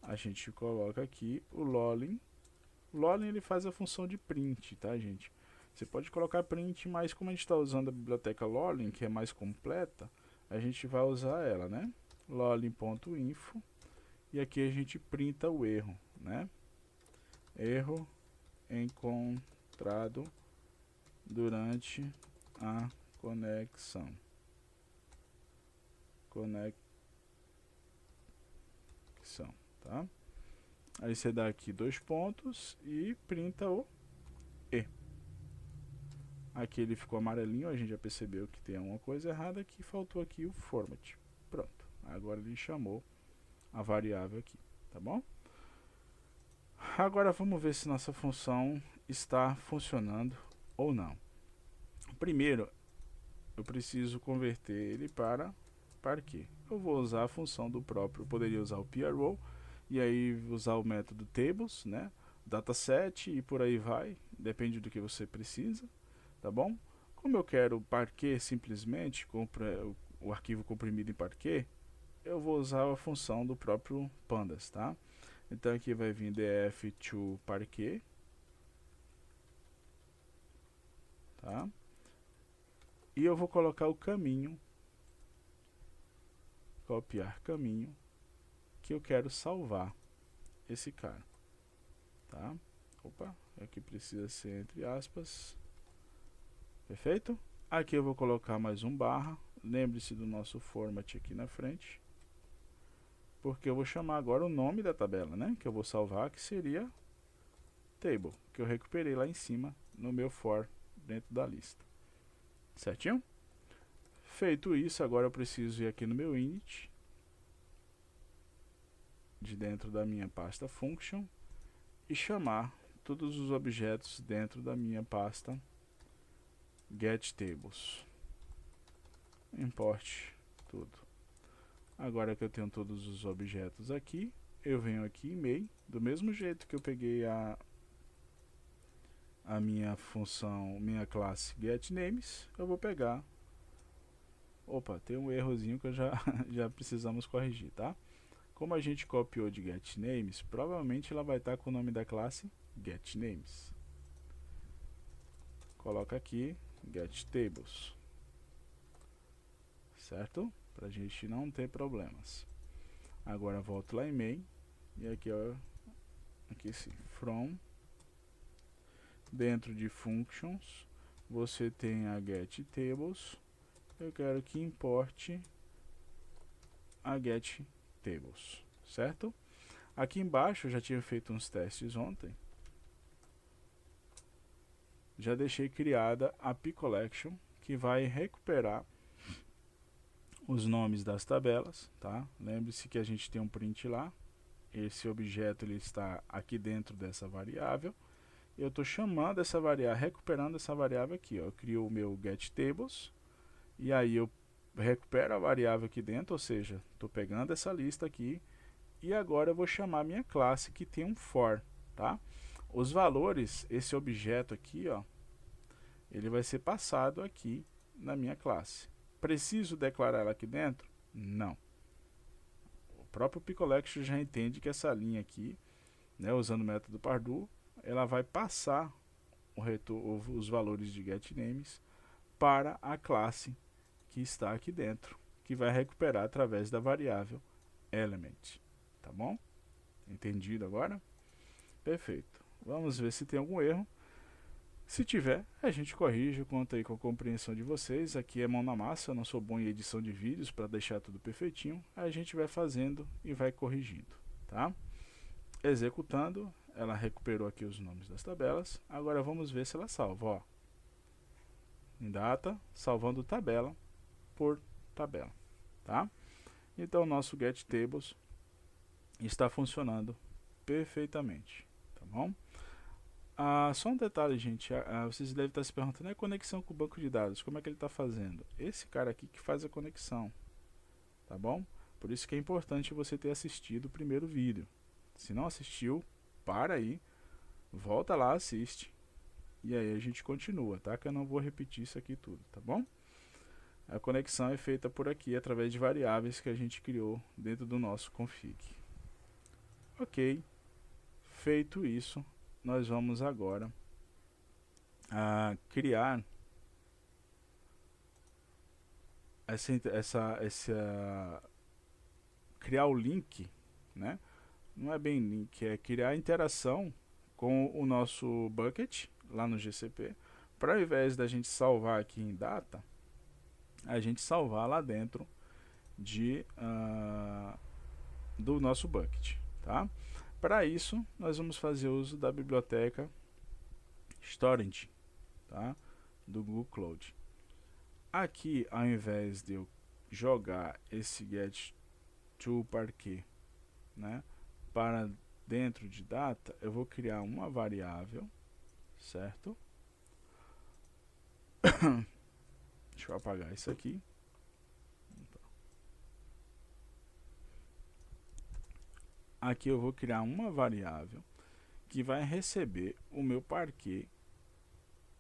a gente coloca aqui o lolin. O lolin ele faz a função de print, tá, gente? Você pode colocar print, mas como a gente está usando a biblioteca lolin, que é mais completa, a gente vai usar ela, né? lolin.info. E aqui a gente printa o erro, né? Erro encontrado durante a conexão. conexão, tá? Aí você dá aqui 2 pontos e printa o E. Aqui ele ficou amarelinho, a gente já percebeu que tem alguma coisa errada, que faltou aqui o format. Pronto, agora ele chamou a variável aqui, tá bom? Agora vamos ver se nossa função está funcionando ou não. Primeiro, eu preciso converter ele para parquet. Eu vou usar a função do próprio, eu poderia usar o PRO, e aí usar o método tables, né? Dataset e por aí vai, depende do que você precisa, tá bom? Como eu quero parquet simplesmente, com o arquivo comprimido em parquet, eu vou usar a função do próprio pandas, tá? Então aqui vai vir df to parquet, tá? E eu vou colocar o caminho, copiar caminho, que eu quero salvar esse cara, tá? Opa, aqui precisa ser entre aspas, perfeito? Aqui eu vou colocar mais um barra, lembre-se do nosso format aqui na frente, porque eu vou chamar agora o nome da tabela, né? Que eu vou salvar, que seria table, que eu recuperei lá em cima no meu for dentro da lista, certinho? Feito isso, agora eu preciso ir aqui no meu init, de dentro da minha pasta function, e chamar todos os objetos dentro da minha pasta getTables. Import tudo. Agora que eu tenho todos os objetos aqui, eu venho aqui em main, do mesmo jeito que eu peguei a minha função, minha classe getNames, eu vou pegar. Opa, tem um errozinho que eu já precisamos corrigir, tá? Como a gente copiou de getNames, provavelmente ela vai estar com o nome da classe getNames. Coloca aqui getTables, certo? Para a gente não ter problemas. Agora volto lá em main e aqui ó, aqui sim, from, dentro de functions você tem a getTables. Eu quero que importe a getTables, certo? Aqui embaixo eu já tinha feito uns testes ontem. Já deixei criada a pCollection, que vai recuperar os nomes das tabelas, tá? Lembre-se que a gente tem um print lá. Esse objeto ele está aqui dentro dessa variável. Eu estou chamando essa variável, recuperando essa variável aqui, ó. Eu crio o meu getTables e aí eu recupero a variável aqui dentro, ou seja, estou pegando essa lista aqui e agora eu vou chamar minha classe que tem um for, tá? Os valores, esse objeto aqui, ó, ele vai ser passado aqui na minha classe. Preciso declarar ela aqui dentro? Não. O próprio pCollection já entende que essa linha aqui, né, usando o método pardo, ela vai passar os valores de getNames para a classe que está aqui dentro, que vai recuperar através da variável element, tá bom? Entendido agora? Perfeito. Vamos ver se tem algum erro. Se tiver, a gente corrige. Eu conto aí com a compreensão de vocês. Aqui é mão na massa, eu não sou bom em edição de vídeos para deixar tudo perfeitinho. A gente vai fazendo e vai corrigindo, tá? Executando, ela recuperou aqui os nomes das tabelas. Agora vamos ver se ela salva, ó. Em data, salvando tabela por tabela, tá? Então, o nosso getTables está funcionando perfeitamente, tá bom? Só um detalhe, gente, vocês devem estar se perguntando, a conexão com o banco de dados, como é que ele está fazendo? Esse cara aqui que faz a conexão, tá bom? Por isso que é importante você ter assistido o primeiro vídeo. Se não assistiu, para aí, volta lá, assiste, e aí a gente continua, tá? Que eu não vou repetir isso aqui tudo, tá bom? A conexão é feita por aqui, através de variáveis que a gente criou dentro do nosso config. Ok, feito isso, nós vamos agora criar criar o link, né? Não é bem link, é criar interação com o nosso bucket lá no GCP, para ao invés da gente salvar aqui em data, a gente salvar lá dentro de do nosso bucket, tá? Para isso, nós vamos fazer uso da biblioteca Storage, tá? Do Google Cloud. Aqui, ao invés de eu jogar esse get to parquet, né, para dentro de data, eu vou criar uma variável, certo? Deixa eu apagar isso aqui. Aqui eu vou criar uma variável que vai receber o meu parquet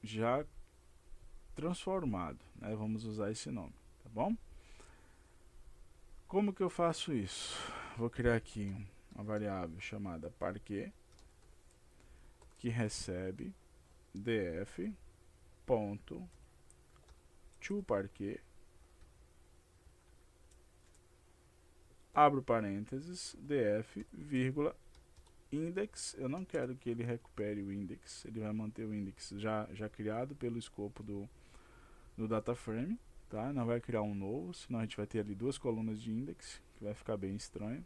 já transformado, né? Vamos usar esse nome, tá bom? Como que eu faço isso? Vou criar aqui uma variável chamada parquet que recebe df.toParquet, abro parênteses, df, vírgula, index. Eu não quero que ele recupere o index, ele vai manter o index já criado pelo escopo do data frame, tá? Não vai criar um novo, senão a gente vai ter ali duas colunas de index, que vai ficar bem estranho,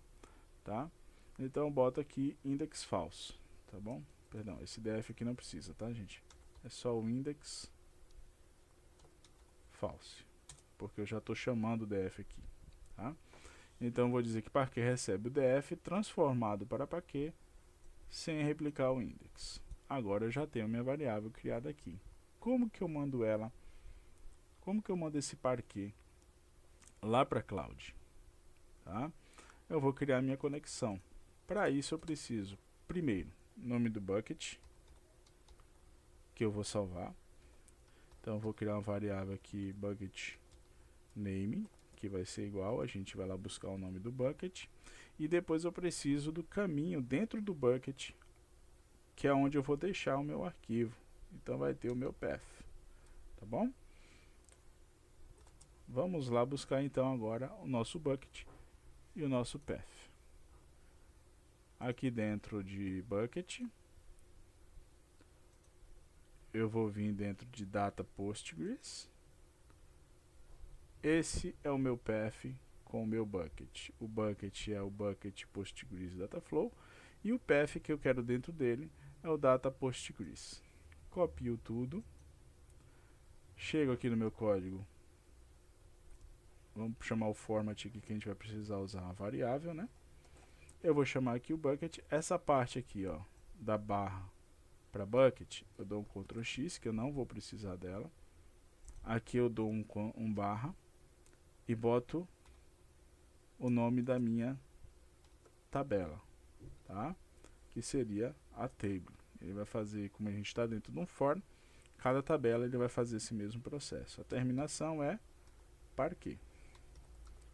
tá? Então bota aqui index false, tá bom? Perdão, esse df aqui não precisa, tá, gente? É só o index false, porque eu já estou chamando o df aqui, tá? Então vou dizer que parquet recebe o df transformado para parquet sem replicar o index. Agora eu já tenho minha variável criada aqui. Como que eu mando ela? Como que eu mando esse parquet lá para a cloud? Tá? Eu vou criar minha conexão. Para isso eu preciso, primeiro, nome do bucket, que eu vou salvar. Então eu vou criar uma variável aqui, bucket name, que vai ser igual, a gente vai lá buscar o nome do bucket. E depois eu preciso do caminho dentro do bucket, que é onde eu vou deixar o meu arquivo. Então vai ter o meu path, tá bom? Vamos lá buscar então agora o nosso bucket e o nosso path. Aqui dentro de bucket, eu vou vir dentro de data Postgres. Esse é o meu path com o meu bucket. O bucket é o bucket Postgres Dataflow e o path que eu quero dentro dele é o data Postgres. Copio tudo. Chego aqui no meu código. Vamos chamar o format aqui que a gente vai precisar usar uma variável, né? Eu vou chamar aqui o bucket. Essa parte aqui, ó, da barra para bucket, eu dou um Ctrl X, que eu não vou precisar dela. Aqui eu dou um barra e boto o nome da minha tabela, tá? Que seria a table. Ele vai fazer, como a gente está dentro de um for, cada tabela ele vai fazer esse mesmo processo. A terminação é parquet.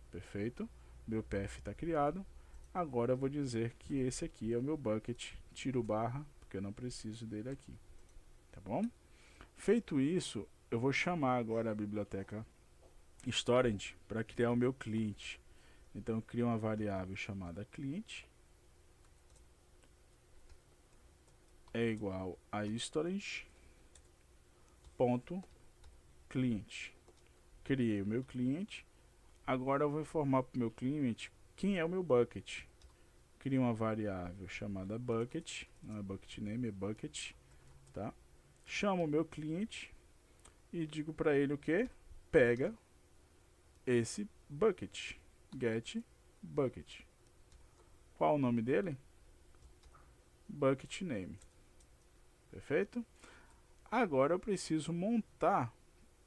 Perfeito? Meu path está criado. Agora eu vou dizer que esse aqui é o meu bucket. Tiro barra, porque eu não preciso dele aqui. Tá bom? Feito isso, eu vou chamar agora a biblioteca Storage para criar o meu cliente. Então eu crio uma variável chamada client é igual a storage.client. Criei o meu cliente. Agora eu vou informar para o meu cliente quem é o meu bucket. Crio uma variável chamada bucket, não é bucket name, é bucket, tá? Chamo o meu cliente e digo para ele o que? Pega esse bucket, get bucket. Qual o nome dele? Bucket name. Perfeito? Agora eu preciso montar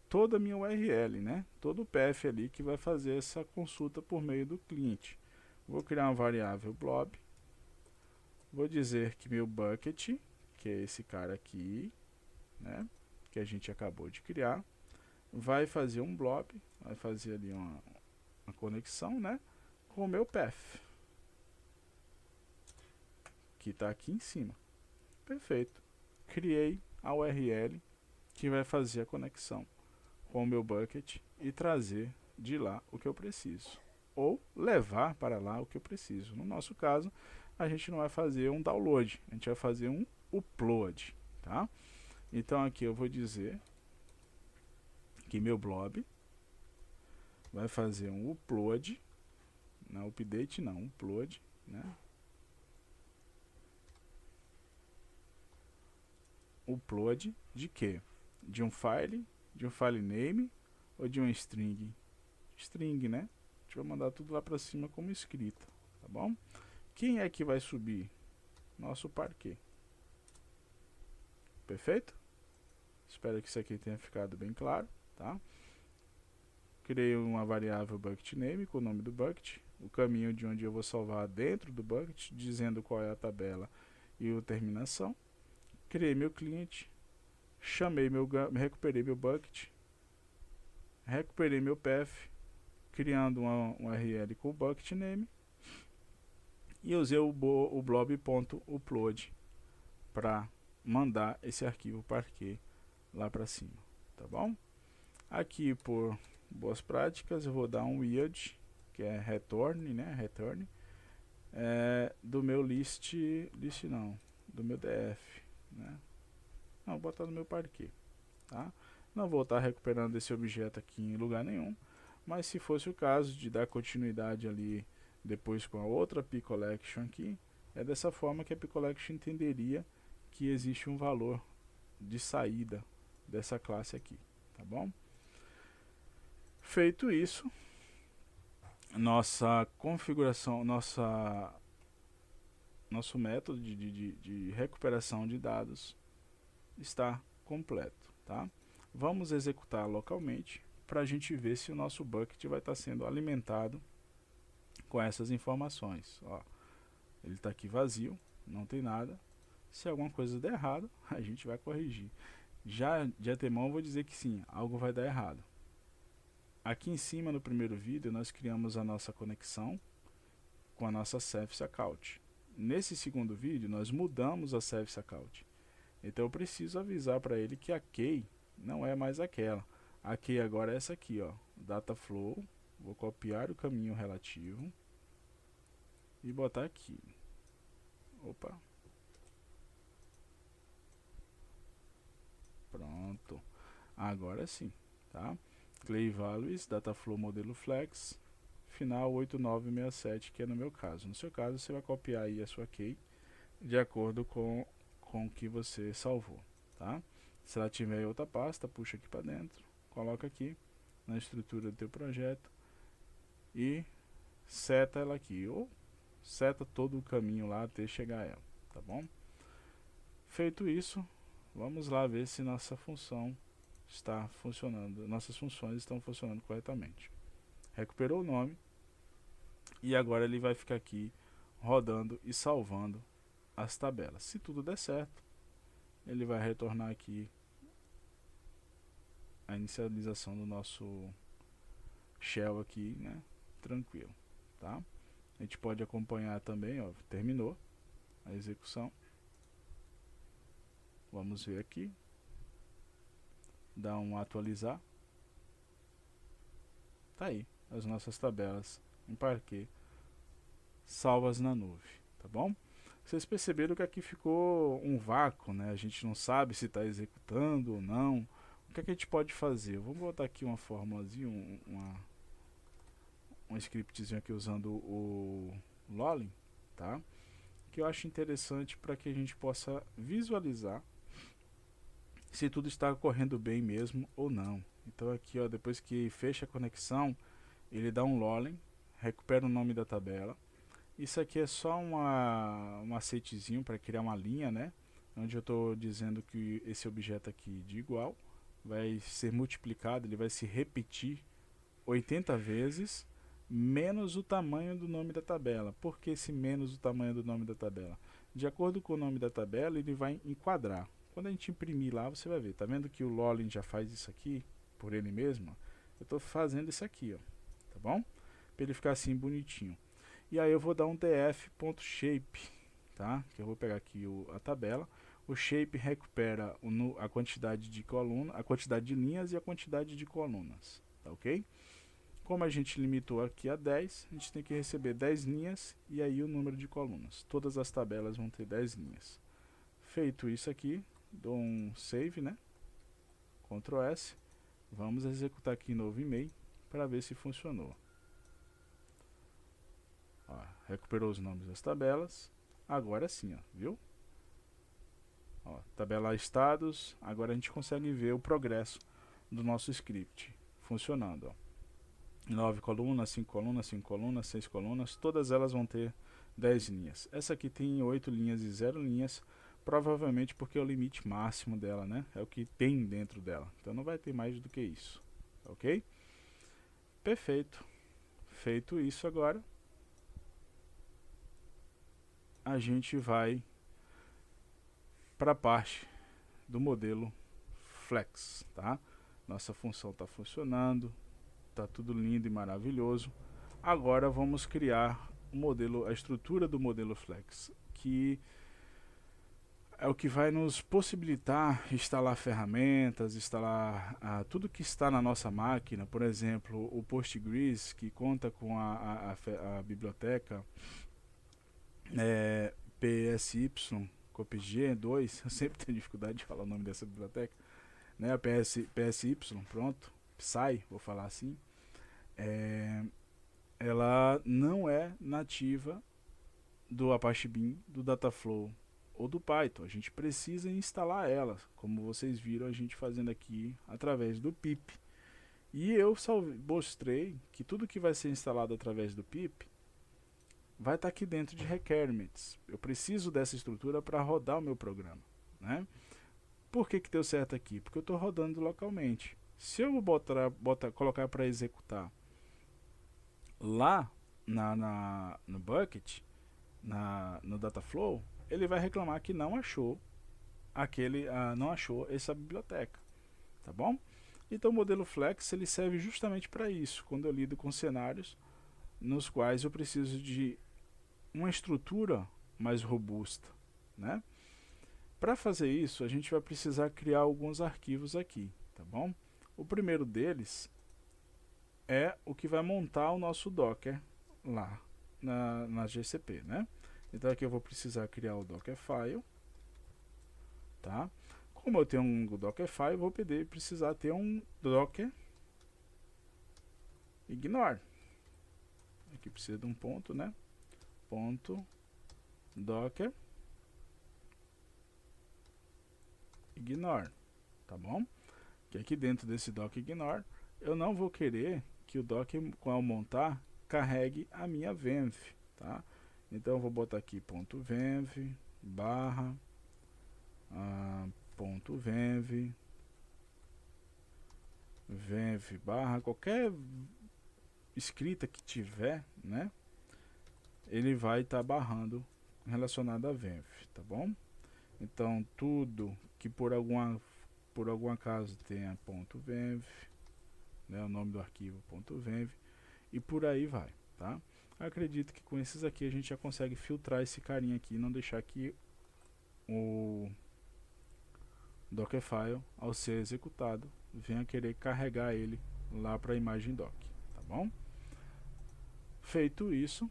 toda a minha URL, né? Todo o path ali que vai fazer essa consulta por meio do cliente. Vou criar uma variável blob. Vou dizer que meu bucket, que é esse cara aqui, né? Que a gente acabou de criar, vai fazer um blob, vai fazer ali uma conexão, né? Com o meu path, que está aqui em cima. Perfeito. Criei a URL que vai fazer a conexão com o meu bucket e trazer de lá o que eu preciso, ou levar para lá o que eu preciso. No nosso caso, a gente não vai fazer um download, a gente vai fazer um upload, tá? Então aqui eu vou dizer que meu blob vai fazer um upload, Não, update não, upload, né? Upload de quê? De um file name ou de um string? String, né? A gente vai mandar tudo lá para cima como escrito, tá bom? Quem é que vai subir? Nosso parquet. Perfeito? Espero que isso aqui tenha ficado bem claro, tá? Criei uma variável bucket name com o nome do bucket, o caminho de onde eu vou salvar dentro do bucket, dizendo qual é a tabela e a terminação. Criei meu cliente, recuperei meu bucket, recuperei meu path, criando um URL com o bucket name e usei o blob.upload para mandar esse arquivo parquet lá para cima, tá bom? Aqui, por boas práticas, eu vou dar um yield, que é return, né? Return do meu do meu df, né? Não, vou botar no meu parquet, tá? Não vou estar recuperando esse objeto aqui em lugar nenhum, mas se fosse o caso de dar continuidade ali depois com a outra pCollection aqui, é dessa forma que a pCollection entenderia que existe um valor de saída dessa classe aqui, tá bom? Feito isso, nossa configuração, nosso método de recuperação de dados está completo, tá? Vamos executar localmente para a gente ver se o nosso bucket vai estar sendo alimentado com essas informações. Ó, ele está aqui vazio, não tem nada. Se alguma coisa der errado, a gente vai corrigir. Já de antemão eu vou dizer que sim, algo vai dar errado. Aqui em cima no primeiro vídeo nós criamos a nossa conexão com a nossa Service Account. Nesse segundo vídeo nós mudamos a Service Account. Então eu preciso avisar para ele que a key não é mais aquela. A key agora é essa aqui, ó, Dataflow. Vou copiar o caminho relativo e botar aqui. Opa. Pronto. Agora sim, tá? Clay Values, Dataflow modelo Flex, final 8967, que é no meu caso. No seu caso, você vai copiar aí a sua key de acordo com o que você salvou, tá? Se ela tiver em outra pasta, puxa aqui para dentro, coloca aqui na estrutura do teu projeto e seta ela aqui, ou seta todo o caminho lá até chegar a ela, tá bom? Feito isso, vamos lá ver se nossa função está funcionando, nossas funções estão funcionando corretamente. Recuperou o nome e agora ele vai ficar aqui rodando e salvando as tabelas. Se tudo der certo, ele vai retornar aqui a inicialização do nosso shell aqui, né? Tranquilo, tá? A gente pode acompanhar também, ó, terminou a execução. Vamos ver aqui. Dá um atualizar. Tá aí as nossas tabelas em Parquet salvas na nuvem, tá bom? Vocês perceberam que aqui ficou um vácuo, né? A gente não sabe se está executando ou não. O que é que a gente pode fazer? Vamos botar aqui uma formulazinha, um scriptzinho aqui usando o Lolin, tá? Que eu acho interessante para que a gente possa visualizar se tudo está correndo bem mesmo ou não. Então aqui, ó, depois que fecha a conexão, ele dá um Lolin, recupera o nome da tabela. Isso aqui é só um macetezinho para criar uma linha, né? Onde eu estou dizendo que esse objeto aqui de igual vai ser multiplicado, ele vai se repetir 80 vezes, menos o tamanho do nome da tabela. Por que esse menos o tamanho do nome da tabela? De acordo com o nome da tabela, ele vai enquadrar. Quando a gente imprimir lá, você vai ver. Tá vendo que o Lolin já faz isso aqui por ele mesmo? Eu estou fazendo isso aqui, ó, tá bom? Para ele ficar assim bonitinho. E aí eu vou dar um df.shape, tá? Que eu vou pegar aqui a tabela. O shape recupera a quantidade de coluna, a quantidade de linhas e a quantidade de colunas, tá ok? Como a gente limitou aqui a 10, a gente tem que receber 10 linhas e aí o número de colunas. Todas as tabelas vão ter 10 linhas. Feito isso aqui, dou um save, né? Ctrl S. Vamos executar aqui novo e-mail para ver se funcionou. recuperou os nomes das tabelas. Agora sim, ó, viu? Ó, tabela estados. Agora a gente consegue ver o progresso do nosso script funcionando. Ó. 9 colunas, 5 colunas, 5 colunas, 6 colunas. Todas elas vão ter 10 linhas. Essa aqui tem 8 linhas e 0 linhas. Provavelmente porque é o limite máximo dela, né? É o que tem dentro dela. Então não vai ter mais do que isso. Ok? Perfeito. Feito isso agora, a gente vai para a parte do modelo Flex, tá? Nossa função está funcionando, tá tudo lindo e maravilhoso. Agora vamos criar o modelo, a estrutura do modelo Flex, que é o que vai nos possibilitar instalar ferramentas, instalar tudo que está na nossa máquina. Por exemplo, o Postgres, que conta com a biblioteca PSY, CopG2, eu sempre tenho dificuldade de falar o nome dessa biblioteca, né? A PSY, pronto, Psy, vou falar assim, ela não é nativa do Apache Beam, do Dataflow ou do Python. A gente precisa instalar ela, como vocês viram a gente fazendo aqui através do pip. E eu mostrei que tudo que vai ser instalado através do pip vai estar aqui dentro de requirements. Eu preciso dessa estrutura para rodar o meu programa, né? Por que deu certo aqui? Porque eu estou rodando localmente. Se eu colocar para executar lá no bucket, no Dataflow, ele vai reclamar que não achou essa biblioteca, tá bom? Então o modelo Flex ele serve justamente para isso, quando eu lido com cenários nos quais eu preciso de uma estrutura mais robusta, né? Para fazer isso, a gente vai precisar criar alguns arquivos aqui, tá bom? O primeiro deles é o que vai montar o nosso Docker lá na GCP, né? Então aqui eu vou precisar criar o Dockerfile, tá? Como eu tenho um Dockerfile, eu vou precisar ter um Docker ignore. Aqui precisa de um ponto, né? Ponto Docker ignore, tá bom? Que aqui dentro desse Docker ignore, eu não vou querer que o Docker, ao montar, carregue a minha venv, tá? Então eu vou botar aqui ponto .venv barra ponto .venv barra qualquer escrita que tiver, né? Ele vai estar barrando relacionado a venv, tá bom? Então tudo que por algum acaso tenha ponto .venv, né, o nome do arquivo ponto .venv, e por aí vai, tá? Acredito que com esses aqui a gente já consegue filtrar esse carinha aqui e não deixar que o Dockerfile, ao ser executado, venha querer carregar ele lá para a imagem doc, tá bom? Feito isso,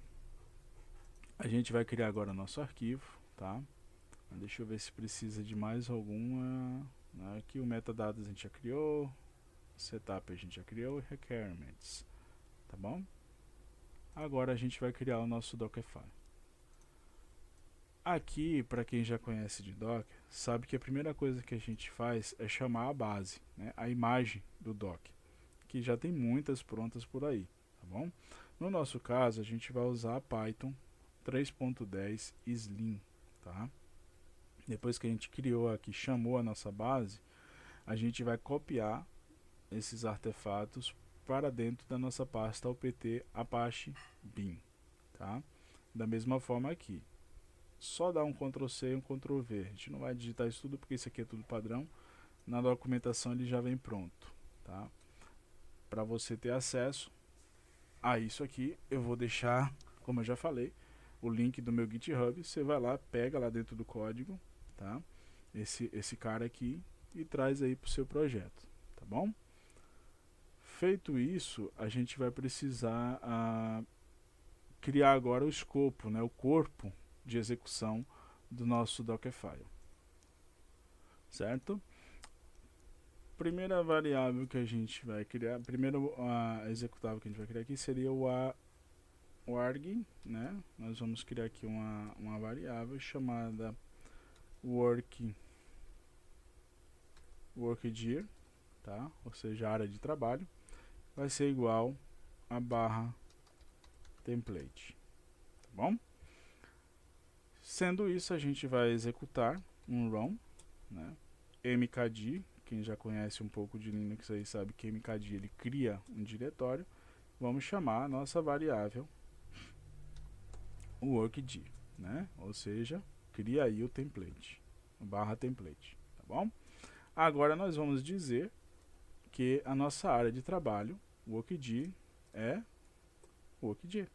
a gente vai criar agora nosso arquivo, tá? Deixa eu ver se precisa de mais alguma. Aqui o metadados a gente já criou, setup a gente já criou, requirements, tá bom? Agora a gente vai criar o nosso Dockerfile. Aqui, para quem já conhece de Docker, sabe que a primeira coisa que a gente faz é chamar a base, né, a imagem do Docker, que já tem muitas prontas por aí, tá bom? No nosso caso, a gente vai usar a Python 3.10 Slim, tá? Depois que a gente criou aqui, chamou a nossa base, a gente vai copiar esses artefatos para dentro da nossa pasta UPT Apache Beam, tá? Da mesma forma aqui, só dá um Ctrl+C e um Ctrl+V. A gente não vai digitar isso tudo porque isso aqui é tudo padrão. Na documentação ele já vem pronto, tá? Para você ter acesso a isso aqui, eu vou deixar, como eu já falei, o link do meu GitHub. Você vai lá, pega lá dentro do código, tá? Esse cara aqui e traz aí para o seu projeto, tá bom? Feito isso, a gente vai precisar criar agora o escopo, né, o corpo de execução do nosso Dockerfile, certo? Primeira variável que a gente vai criar, primeiro executável que a gente vai criar aqui seria o org, né? Nós vamos criar aqui uma variável chamada workdir, tá? Ou seja, área de trabalho, vai ser igual a barra template, tá bom? Sendo isso, a gente vai executar um run, né? mkdir, quem já conhece um pouco de Linux aí sabe que mkdir ele cria um diretório. Vamos chamar a nossa variável workdir, né? Ou seja, cria aí o template, barra template, tá bom? Agora nós vamos dizer que a nossa área de trabalho, workdir, é workdir,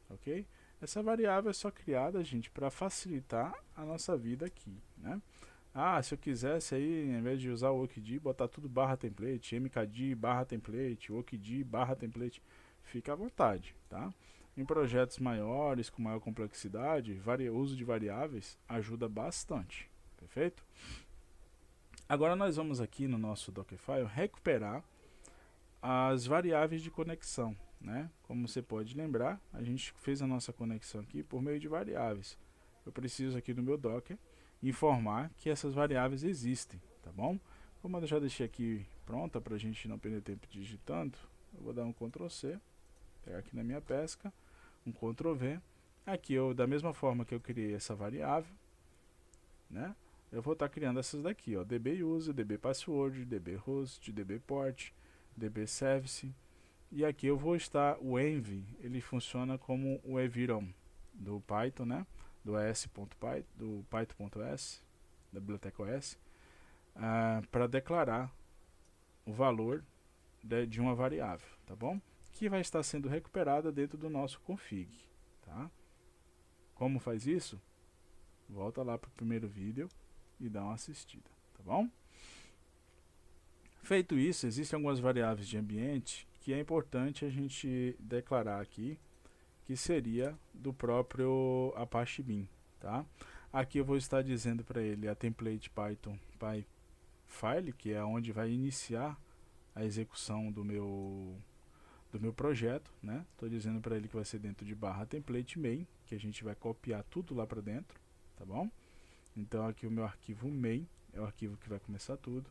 ok? Essa variável é só criada, gente, para facilitar a nossa vida aqui, né? Ah, se eu quisesse aí, em vez de usar o workdir, botar tudo barra template, mkdir barra template, workdir barra template, fica à vontade, tá? Em projetos maiores, com maior complexidade, uso de variáveis ajuda bastante, perfeito? Agora nós vamos aqui no nosso Dockerfile recuperar as variáveis de conexão, né? Como você pode lembrar, a gente fez a nossa conexão aqui por meio de variáveis. Eu preciso aqui no meu Docker informar que essas variáveis existem, tá bom? Como eu já deixei aqui pronta para a gente não perder tempo digitando, eu vou dar um Ctrl C, pegar aqui na minha pesca, um Ctrl V. Aqui eu, da mesma forma que eu criei essa variável, né? Eu vou estar criando essas daqui, ó, dbuser, dbpassword, dbhost, dbport, dbservice. E aqui eu vou estar, o env, ele funciona como o evirom do Python, né? Do ES.Python, do Python.s, da biblioteca OS, para declarar o valor de uma variável, tá bom? Que vai estar sendo recuperada dentro do nosso config, tá? Como faz isso? Volta lá para o primeiro vídeo e dá uma assistida, tá bom? Feito isso, existem algumas variáveis de ambiente que é importante a gente declarar aqui, que seria do próprio Apache Beam, tá? Aqui eu vou estar dizendo para ele a template Python PyFile, que é onde vai iniciar a execução do meu projeto, né? Estou dizendo para ele que vai ser dentro de barra template main, que a gente vai copiar tudo lá para dentro, tá bom? Então aqui o meu arquivo main é o arquivo que vai começar tudo.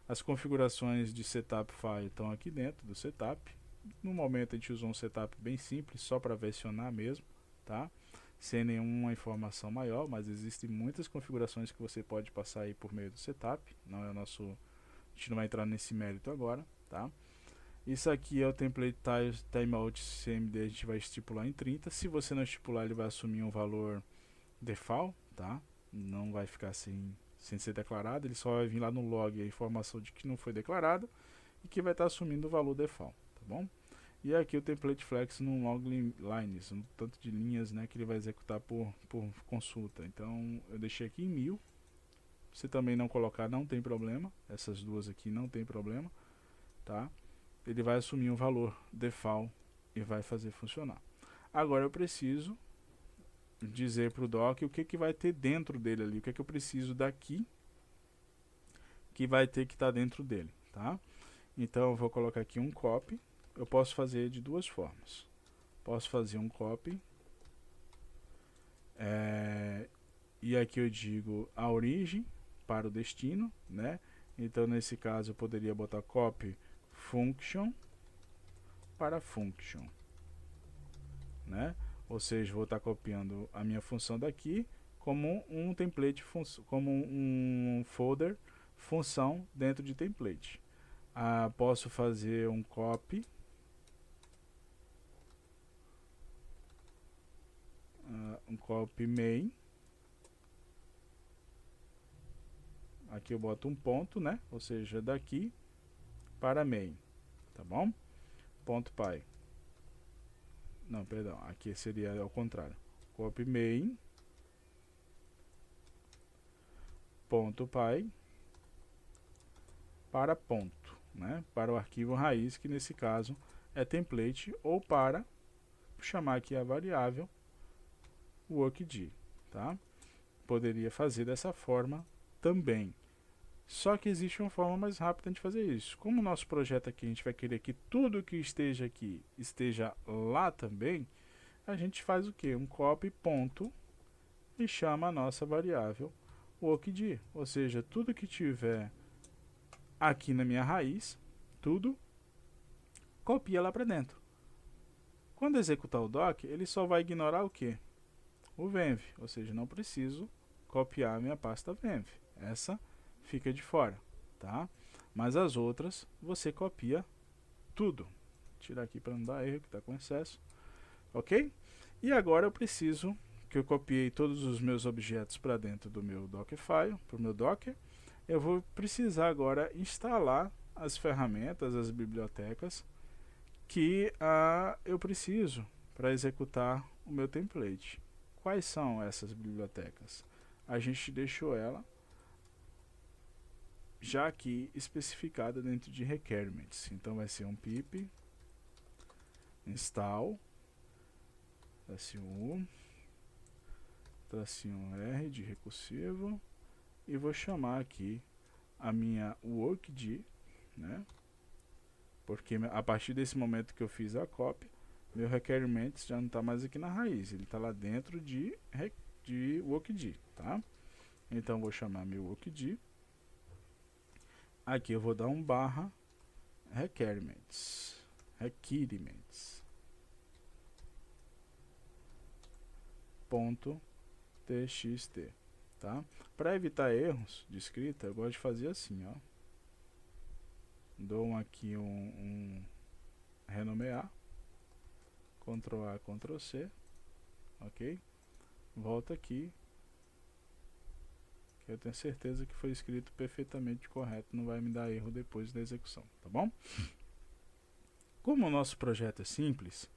As configurações de setup file estão aqui dentro do setup. No momento a gente usou um setup bem simples, só para versionar mesmo, tá? Sem nenhuma informação maior, mas existem muitas configurações que você pode passar aí por meio do setup. Não é o nosso, a gente não vai entrar nesse mérito agora, tá? Isso aqui é o template timeout cmd, a gente vai estipular em 30. Se você não estipular, ele vai assumir um valor default, tá? Não vai ficar sem ser declarado, ele só vai vir lá no log a informação de que não foi declarado e que vai estar assumindo o valor default, tá bom? E aqui o template flex no log lines, um tanto de linhas, né, que ele vai executar por consulta. Então eu deixei aqui em 1000. Se também não colocar, não tem problema. Essas duas aqui não tem problema, tá? Ele vai assumir um valor default e vai fazer funcionar. Agora eu preciso dizer para o doc o que vai ter dentro dele ali, o que eu preciso daqui que vai ter que estar dentro dele, tá? Então eu vou colocar aqui um copy. Eu posso fazer de duas formas. Posso fazer um copy e aqui eu digo a origem para o destino, né? Então nesse caso eu poderia botar copy function para function, né? Ou seja, vou estar copiando a minha função daqui como um template, como um folder função dentro de template. Posso fazer um copy main. Aqui eu boto um ponto, né? Ou seja, daqui para main, tá bom? Ponto .py. Não, perdão, aqui seria ao contrário. Copy main ponto .py para ponto, né? Para o arquivo raiz, que nesse caso é template, ou para chamar aqui a variável workdir, tá? Poderia fazer dessa forma também. Só que existe uma forma mais rápida de fazer isso. Como o nosso projeto aqui, a gente vai querer que tudo que esteja aqui esteja lá também, a gente faz o que? Um copy ponto e chama a nossa variável walkD. Ou seja, tudo que tiver aqui na minha raiz, tudo copia lá para dentro. Quando executar o doc, ele só vai ignorar o que? O venv, ou seja, não preciso copiar a minha pasta venv. Essa fica de fora, tá? Mas as outras você copia tudo. Vou tirar aqui para não dar erro que está com excesso, ok? E agora eu preciso que eu copiei todos os meus objetos para dentro do meu Dockerfile, para o meu Docker. Eu vou precisar agora instalar as ferramentas, as bibliotecas que eu preciso para executar o meu template. Quais são essas bibliotecas? A gente deixou ela já aqui especificada dentro de requirements. Então vai ser um pip install -u -r de recursivo e vou chamar aqui a minha workd, né? Porque a partir desse momento que eu fiz a cópia, meu requirements já não está mais aqui na raiz, ele está lá dentro de workd, tá? Então vou chamar meu workd. Aqui eu vou dar um barra requirements. Ponto txt, tá? Para evitar erros de escrita, eu gosto de fazer assim, ó. Dou aqui um renomear, Ctrl A, Ctrl C, ok? Volta aqui, que eu tenho certeza que foi escrito perfeitamente correto, não vai me dar erro depois da execução, tá bom? Como o nosso projeto é simples,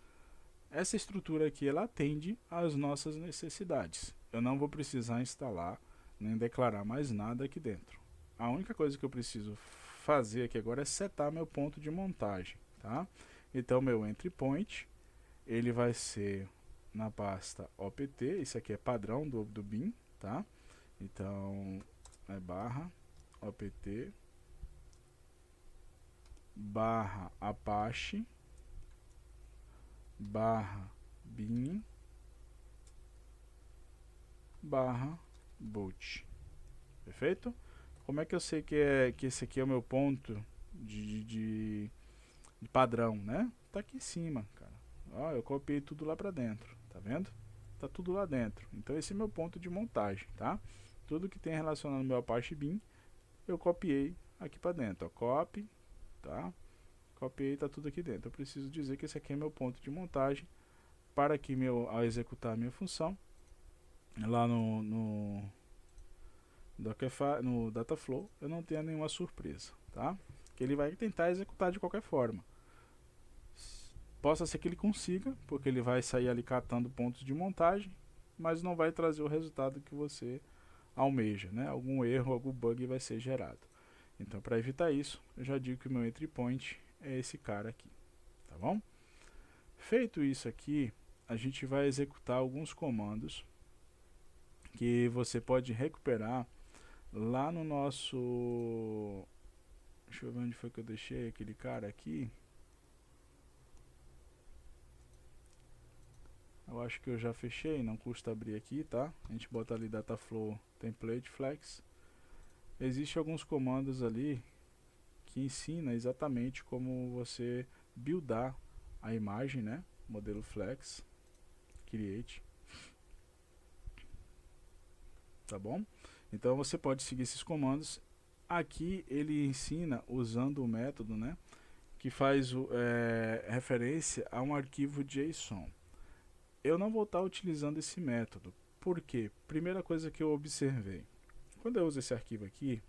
essa estrutura aqui ela atende às nossas necessidades. Eu não vou precisar instalar nem declarar mais nada aqui dentro. A única coisa que eu preciso fazer aqui agora é setar meu ponto de montagem, tá? Então meu entry point, ele vai ser na pasta opt, isso aqui é padrão do bin, tá? Então é barra opt barra apache barra bin barra boot. Perfeito? Como é que eu sei que esse aqui é o meu ponto de padrão, né? Tá aqui em cima, cara. Ó, eu copiei tudo lá pra dentro, tá vendo? Tá tudo lá dentro. Então esse é meu ponto de montagem, tá? Tudo que tem relacionado ao meu Apache Beam, eu copiei aqui pra dentro, ó. Copy, tá? Copiei, tá tudo aqui dentro. Eu preciso dizer que esse aqui é meu ponto de montagem para que ao executar a minha função lá no Dockerfile, no Dataflow, eu não tenho nenhuma surpresa, tá? Que ele vai tentar executar de qualquer forma. Possa ser que ele consiga, porque ele vai sair ali catando pontos de montagem, mas não vai trazer o resultado que você almeja, né? Algum erro, algum bug vai ser gerado. Então, para evitar isso, eu já digo que o meu entry point é esse cara aqui, tá bom? Feito isso aqui, a gente vai executar alguns comandos que você pode recuperar lá no nosso... Deixa eu ver onde foi que eu deixei aquele cara aqui. Eu acho que eu já fechei, não custa abrir aqui, tá? A gente bota ali Dataflow Template Flex. Existem alguns comandos ali que ensina exatamente como você buildar a imagem, né? Modelo Flex, Create. Tá bom? Então você pode seguir esses comandos. Aqui ele ensina usando o método, né? Que faz referência a um arquivo JSON. Eu não vou estar utilizando esse método. Por quê? Primeira coisa que eu observei. Quando eu uso esse arquivo aqui,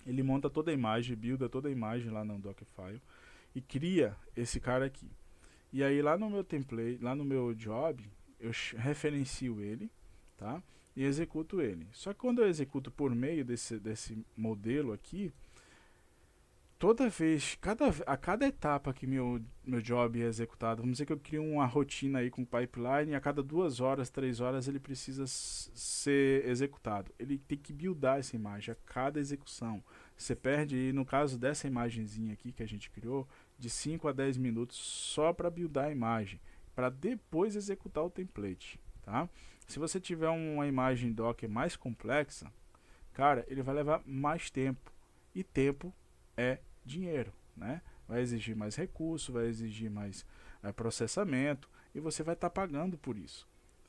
ele monta toda a imagem, builda toda a imagem lá no Dockerfile e cria esse cara aqui. E aí lá no meu template, lá no meu job, eu referencio ele, tá? E executo ele. Só que quando eu executo por meio desse modelo aqui, toda vez, a cada etapa que meu job é executado, vamos dizer que eu crio uma rotina aí com pipeline, a cada 2 horas, 3 horas ele precisa ser executado. Ele tem que buildar essa imagem a cada execução. Você perde aí, no caso dessa imagenzinha aqui que a gente criou, de 5 a 10 minutos só para buildar a imagem, para depois executar o template, tá? Se você tiver uma imagem Docker mais complexa, cara, ele vai levar mais tempo. E tempo é dinheiro, né? Vai exigir mais recurso, vai exigir mais processamento e você vai estar pagando por isso.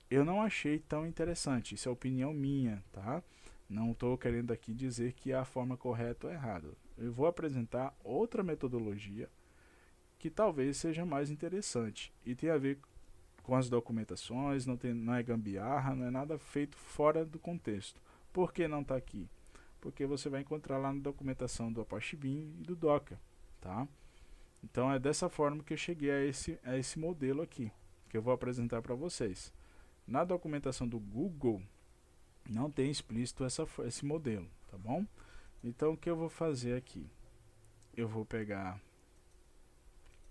Eu não achei tão interessante, isso é opinião minha, tá? Não estou querendo aqui dizer que é a forma correta ou errada. Eu vou apresentar outra metodologia que talvez seja mais interessante e tem a ver com as documentações, não é gambiarra, não é nada feito fora do contexto. Por que não está aqui? Porque você vai encontrar lá na documentação do Apache Beam e do Docker, tá? Então é dessa forma que eu cheguei a esse modelo aqui, que eu vou apresentar para vocês. Na documentação do Google não tem explícito esse modelo, tá bom? Então o que eu vou fazer aqui? Eu vou pegar...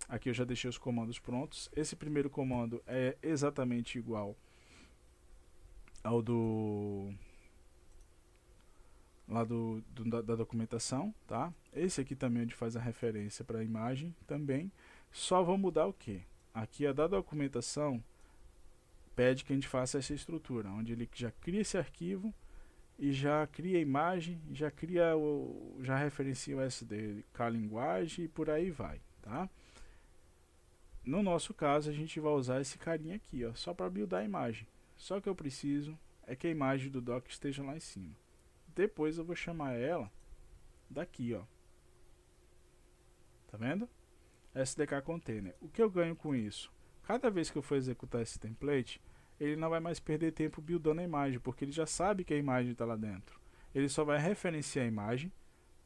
Aqui eu já deixei os comandos prontos. Esse primeiro comando é exatamente igual ao lá da documentação, tá? Esse aqui também onde faz a referência para a imagem também. Só vou mudar o que? Aqui a da documentação pede que a gente faça essa estrutura, onde ele já cria esse arquivo e já cria a imagem, já referencia o SD com a linguagem e por aí vai, tá? No nosso caso a gente vai usar esse carinha aqui, ó, só para buildar a imagem. Só que eu preciso é que a imagem do Docker esteja lá em cima. Depois eu vou chamar ela daqui, ó. Tá vendo? SDK Container. O que eu ganho com isso? Cada vez que eu for executar esse template, ele não vai mais perder tempo buildando a imagem, porque ele já sabe que a imagem está lá dentro. Ele só vai referenciar a imagem,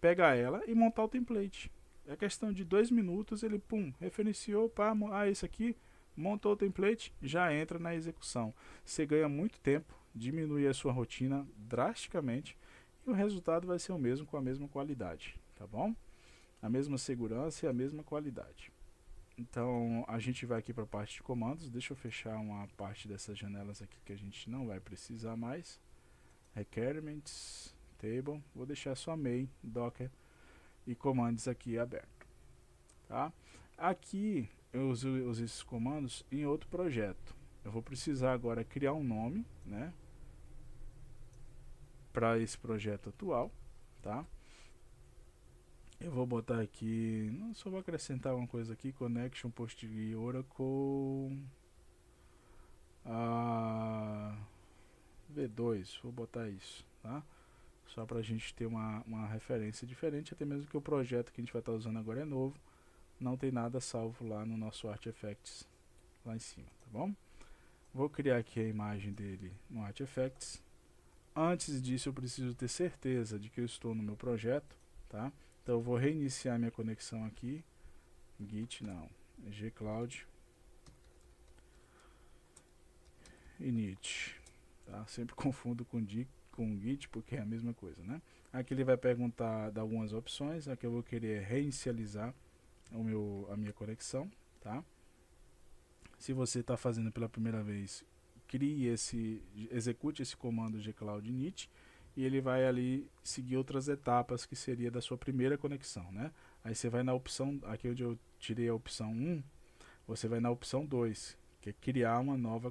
pegar ela e montar o template. É questão de 2 minutos, ele pum, referenciou, pá, isso aqui, montou o template, já entra na execução. Você ganha muito tempo, diminui a sua rotina drasticamente e o resultado vai ser o mesmo com a mesma qualidade, tá bom? A mesma segurança e a mesma qualidade. Então a gente vai aqui para a parte de comandos. Deixa eu fechar uma parte dessas janelas aqui que a gente não vai precisar mais. Requirements, table, vou deixar só main, docker e comandos aqui aberto, tá? Aqui eu uso esses comandos em outro projeto. Eu vou precisar agora criar um nome, né, para esse projeto atual, tá? Eu vou botar aqui, só vou acrescentar uma coisa aqui, connection PostgreSQL Oracle V2, vou botar isso, tá? Só para a gente ter uma referência diferente, até mesmo que o projeto que a gente vai estar usando agora é novo, não tem nada salvo lá no nosso Artifacts, lá em cima, tá bom? Vou criar aqui a imagem dele no Artifacts. Antes disso eu preciso ter certeza de que eu estou no meu projeto, tá? Então eu vou reiniciar minha conexão aqui, git não, gcloud init, tá? Sempre confundo com git porque é a mesma coisa, né? Aqui ele vai perguntar, dar algumas opções. Aqui eu vou querer reinicializar a minha conexão, tá? Se você está fazendo pela primeira vez, execute esse comando gcloud init e ele vai ali seguir outras etapas que seria da sua primeira conexão, né? Aí você vai na opção, aqui onde eu tirei a opção 1, você vai na opção 2, que é criar uma nova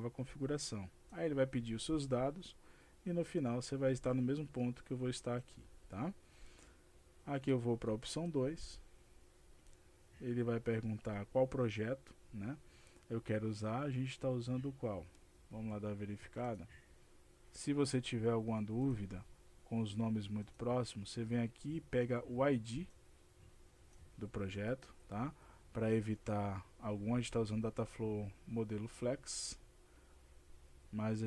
configuração. Aí ele vai pedir os seus dados e no final você vai estar no mesmo ponto que eu vou estar aqui, tá? Aqui eu vou para a opção 2, ele vai perguntar qual projeto, né, eu quero usar. A gente está usando qual? Vamos lá dar uma verificada. Se você tiver alguma dúvida com os nomes muito próximos, você vem aqui e pega o ID do projeto, tá? Para evitar algum, a gente está usando Dataflow modelo Flex, mas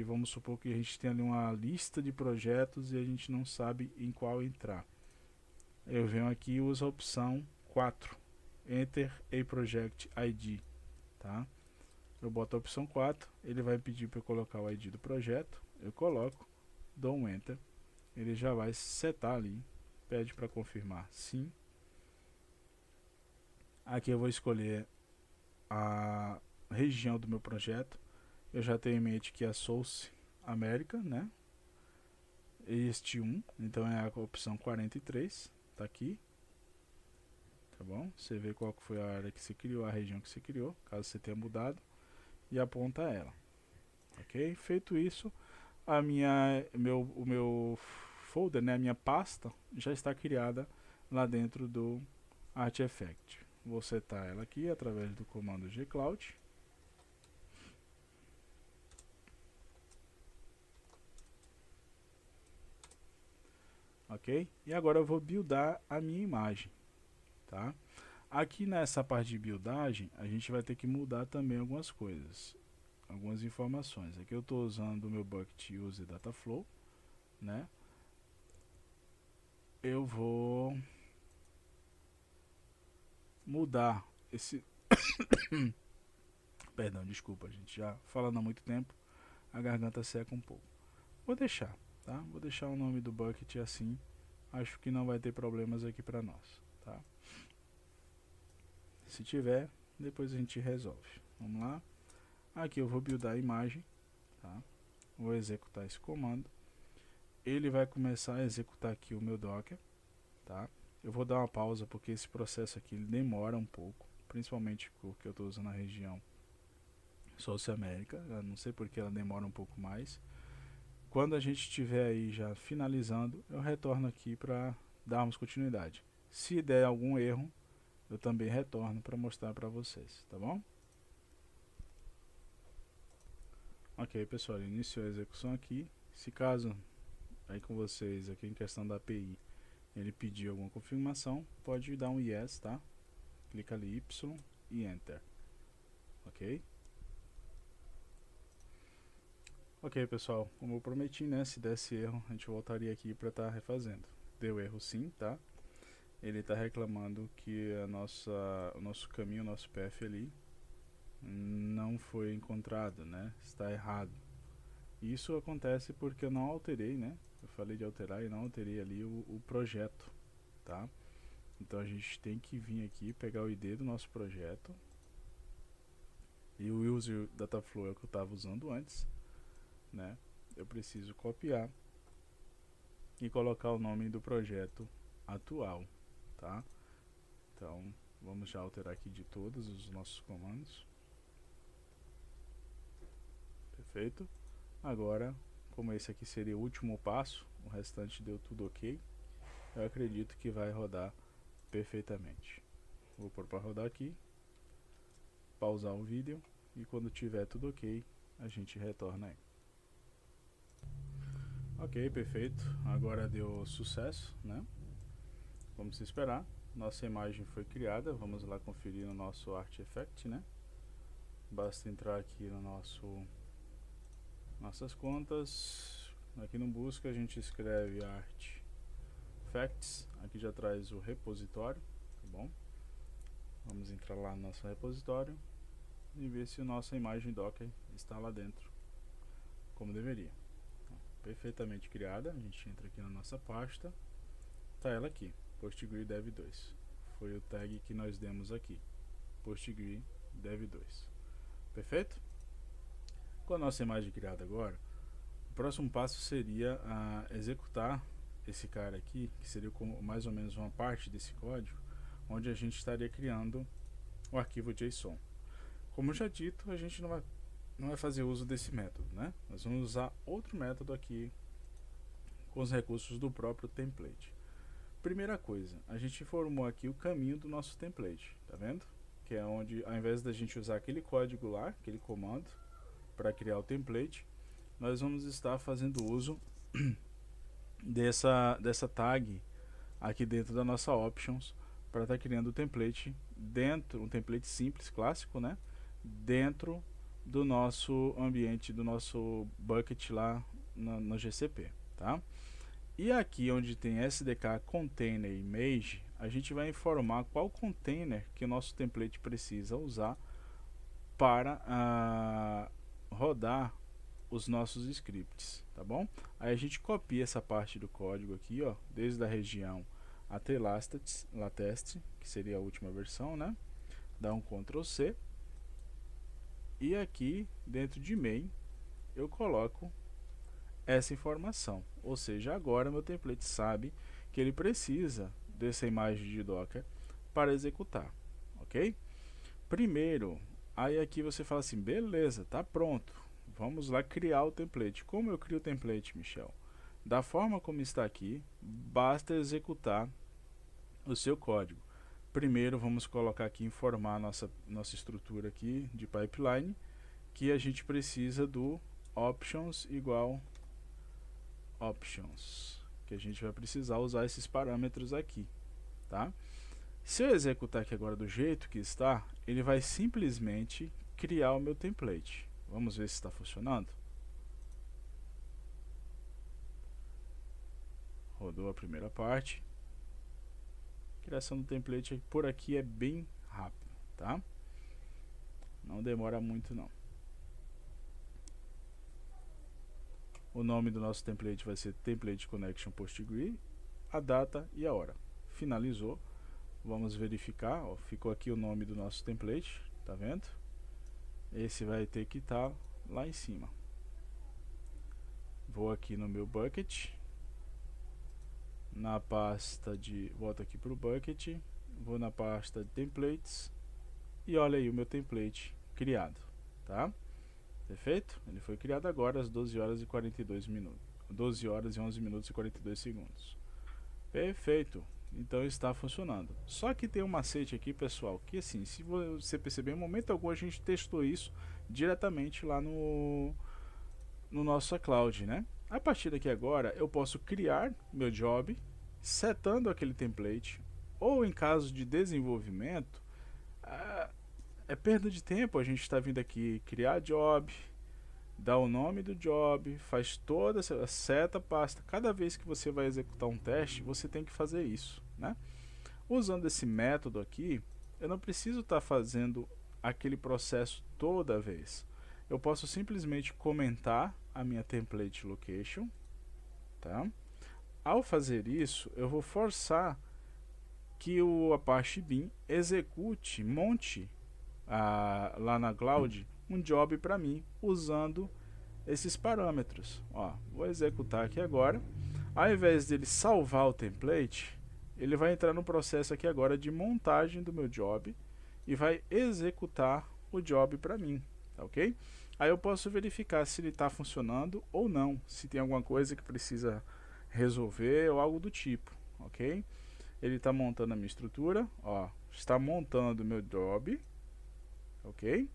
vamos supor que a gente tem ali uma lista de projetos e a gente não sabe em qual entrar. Eu venho aqui e uso a opção 4, Enter a Project ID, tá? Eu boto a opção 4, ele vai pedir para eu colocar o ID do projeto, eu coloco, dou um Enter, ele já vai setar ali pede para confirmar sim. Aqui eu vou escolher a região do meu projeto. Eu já tenho em mente que é a Source América, né? Este 1, então é a opção 43, tá aqui. Tá bom? Você vê qual foi a área que se criou, a região que se criou, caso você tenha mudado, e aponta ela. Ok? Feito isso, o meu folder, né, a minha pasta, já está criada lá dentro do Artifact. Vou setar ela aqui através do comando gcloud. Ok? E agora eu vou buildar a minha imagem. Tá? Aqui nessa parte de buildagem, a gente vai ter que mudar também algumas coisas, algumas informações. Aqui eu estou usando o meu bucket use dataflow, né? Eu vou mudar esse perdão, desculpa, gente, já falando há muito tempo, a garganta seca um pouco. Vou deixar, tá? Vou deixar o nome do bucket assim. Acho que não vai ter problemas aqui para nós, tá? Se tiver, depois a gente resolve. Vamos lá. Aqui eu vou buildar a imagem, tá? Vou executar esse comando. Ele vai começar a executar aqui o meu Docker, tá? Eu vou dar uma pausa porque esse processo aqui ele demora um pouco, principalmente porque eu estou usando a região Source América. Eu não sei porque ela demora um pouco mais. Quando a gente estiver aí já finalizando, eu retorno aqui para darmos continuidade. Se der algum erro, eu também retorno para mostrar para vocês, tá bom? Ok, pessoal, iniciou a execução aqui. Se caso aí com vocês aqui em questão da API ele pedir alguma confirmação, pode dar um yes, tá? Clica ali Y e Enter. Ok? Ok, pessoal, como eu prometi, né? Se desse erro, a gente voltaria aqui para estar refazendo. Deu erro sim, tá? Ele está reclamando que o nosso caminho, o nosso path ali não foi encontrado, né? Está errado. Isso acontece porque eu não alterei, né? Eu falei de alterar e não alterei ali o projeto, tá? Então a gente tem que vir aqui, pegar o ID do nosso projeto. E o user dataflow é o que eu estava usando antes, né? Eu preciso copiar e colocar o nome do projeto atual, tá? Então vamos já alterar aqui de todos os nossos comandos. Perfeito. Agora, como esse aqui seria o último passo, o restante deu tudo ok, eu acredito que vai rodar perfeitamente. Vou pôr para rodar aqui, pausar o vídeo e quando tiver tudo ok, a gente retorna aí. Ok, perfeito. Agora deu sucesso, né? Como se esperar, nossa imagem foi criada. Vamos lá conferir no nosso Artifact, né? Basta entrar aqui no nossas contas. Aqui no busca a gente escreve Artifacts. Aqui já traz o repositório, tá bom? Vamos entrar lá no nosso repositório e ver se a nossa imagem Docker está lá dentro, como deveria. Perfeitamente criada. A gente entra aqui na nossa pasta, tá ela aqui, PostgreSQL Dev 2. Foi o tag que nós demos aqui, PostgreSQL Dev 2. Perfeito? Com a nossa imagem criada agora, o próximo passo seria executar esse cara aqui, que seria como mais ou menos uma parte desse código, onde a gente estaria criando o arquivo JSON. Como já dito, a gente não vai fazer uso desse método, né? Nós vamos usar outro método aqui com os recursos do próprio template. Primeira coisa, a gente informou aqui o caminho do nosso template, tá vendo? Que é onde, ao invés da gente usar aquele código lá, aquele comando, para criar o template, nós vamos estar fazendo uso dessa tag aqui dentro da nossa options para estar criando o template dentro, um template simples, clássico, né? Dentro do nosso ambiente, do nosso bucket lá no GCP, tá? E aqui onde tem SDK, Container e Image, a gente vai informar qual container que o nosso template precisa usar para rodar os nossos scripts, tá bom? Aí a gente copia essa parte do código aqui, ó, desde a região até latest, que seria a última versão, né? Dá um Ctrl C e aqui dentro de main eu coloco essa informação, ou seja, agora meu template sabe que ele precisa dessa imagem de Docker para executar, ok? Primeiro, aí aqui você fala assim, beleza, tá pronto, vamos lá criar o template. Como eu crio o template, Michel? Da forma como está aqui, basta executar o seu código. Primeiro vamos colocar aqui, informar nossa estrutura aqui de pipeline, que a gente precisa do options igual options, que a gente vai precisar usar esses parâmetros aqui, tá? Se eu executar aqui agora do jeito que está, ele vai simplesmente criar o meu template. Vamos ver se está funcionando. Rodou a primeira parte. Criação do template por aqui é bem rápido, tá? Não demora muito não. O nome do nosso template vai ser Template Connection PostgreSQL, a data e a hora. Finalizou. Vamos verificar, ó, ficou aqui o nome do nosso template, tá vendo? Esse vai ter que estar lá em cima. Vou aqui no meu bucket, na pasta de, volto aqui para o bucket, vou na pasta de templates e olha aí o meu template criado, tá? Perfeito? Ele foi criado agora às 12 horas e 42 minutos. 12 horas e 11 minutos e 42 segundos. Perfeito. Então está funcionando. Só que tem um macete aqui, pessoal, que assim, se você perceber, em momento algum a gente testou isso diretamente lá no nosso cloud, né? A partir daqui agora, eu posso criar meu job, setando aquele template, ou em caso de desenvolvimento, é perda de tempo. A gente está vindo aqui criar job, dá o nome do job, faz toda essa seta pasta. Cada vez que você vai executar um teste, você tem que fazer isso, né? Usando esse método aqui, eu não preciso estar fazendo aquele processo toda vez. Eu posso simplesmente comentar a minha template location, tá? Ao fazer isso, eu vou forçar que o Apache Beam execute, monte lá na cloud um job para mim usando esses parâmetros. Ó, vou executar aqui agora. Ao invés dele salvar o template, ele vai entrar no processo aqui agora de montagem do meu job e vai executar o job para mim, tá ok? Aí eu posso verificar se ele está funcionando ou não, se tem alguma coisa que precisa resolver ou algo do tipo, ok? Ele está montando a minha estrutura, ó, está montando o meu job, ok?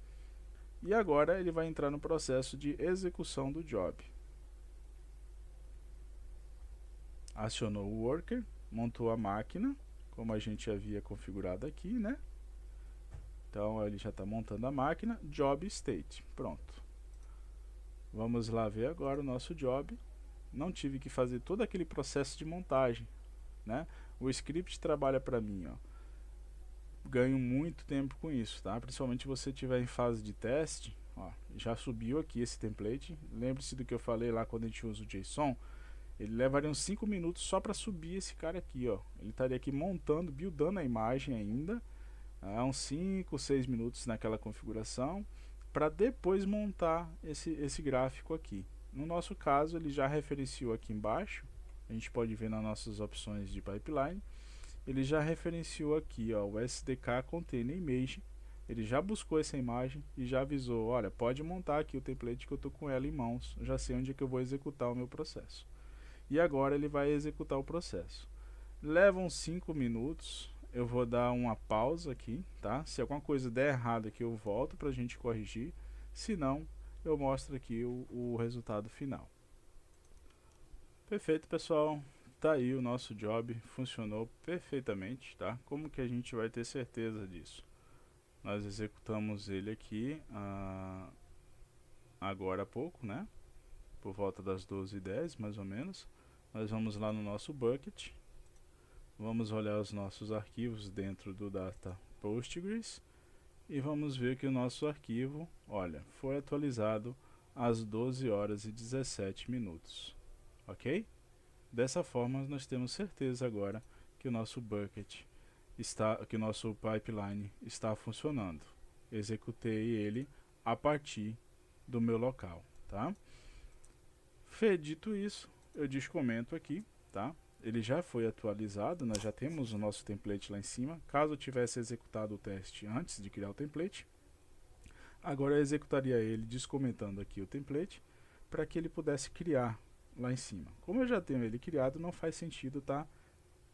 E agora ele vai entrar no processo de execução do job. Acionou o worker, montou a máquina, como a gente havia configurado aqui, né? Então ele já está montando a máquina, job state, pronto. Vamos lá ver agora o nosso job. Não tive que fazer todo aquele processo de montagem, né? O script trabalha para mim, ó. Ganho muito tempo com isso, tá? Principalmente se você estiver em fase de teste, ó, já subiu aqui esse template. Lembre-se do que eu falei lá quando a gente usa o JSON. Ele levaria uns 5 minutos só para subir esse cara aqui, ó. Ele estaria aqui montando, buildando a imagem ainda, uns 5, 6 minutos naquela configuração, para depois montar esse gráfico aqui. No nosso caso, ele já referenciou aqui embaixo. A gente pode ver nas nossas opções de pipeline. Ele já referenciou aqui, ó, o SDK Container Image. Ele já buscou essa imagem e já avisou, olha, pode montar aqui o template que eu estou com ela em mãos. Eu já sei onde é que eu vou executar o meu processo. E agora ele vai executar o processo. Leva uns 5 minutos. Eu vou dar uma pausa aqui, tá? Se alguma coisa der errado aqui, eu volto para a gente corrigir. Se não, eu mostro aqui o resultado final. Perfeito, pessoal. Tá aí o nosso job, funcionou perfeitamente, tá? Como que a gente vai ter certeza disso? Nós executamos ele aqui agora há pouco, né? Por volta das 12h10, mais ou menos. Nós vamos lá no nosso bucket. Vamos olhar os nossos arquivos dentro do Data Postgres. E vamos ver que o nosso arquivo, olha, foi atualizado às 12 horas e 17 minutos. Ok? Dessa forma, nós temos certeza agora que o nosso bucket que o nosso pipeline está funcionando. Executei ele a partir do meu local, tá? Dito isso, eu descomento aqui, tá? Ele já foi atualizado, nós já temos o nosso template lá em cima. Caso eu tivesse executado o teste antes de criar o template, agora eu executaria ele descomentando aqui o template para que ele pudesse criar lá em cima. Como eu já tenho ele criado, não faz sentido estar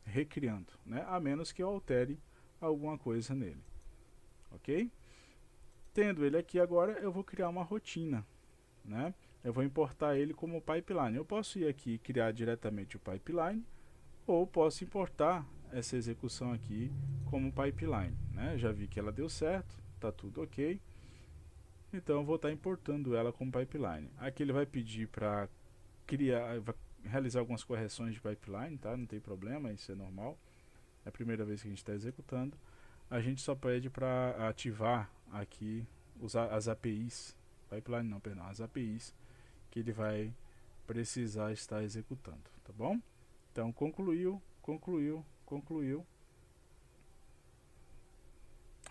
recriando, né? A menos que eu altere alguma coisa nele, ok? Tendo ele aqui agora, eu vou criar uma rotina, né? Eu vou importar ele como pipeline. Eu posso ir aqui e criar diretamente o pipeline, ou posso importar essa execução aqui como pipeline, né? Já vi que ela deu certo, tá tudo ok. Então eu vou estar importando ela como pipeline. Aqui ele vai pedir para realizar algumas correções de pipeline, tá? Não tem problema, isso é normal. É a primeira vez que a gente está executando. A gente só pede para ativar aqui as APIs, pipeline não, perdão, as APIs que ele vai precisar estar executando, tá bom? Então concluiu.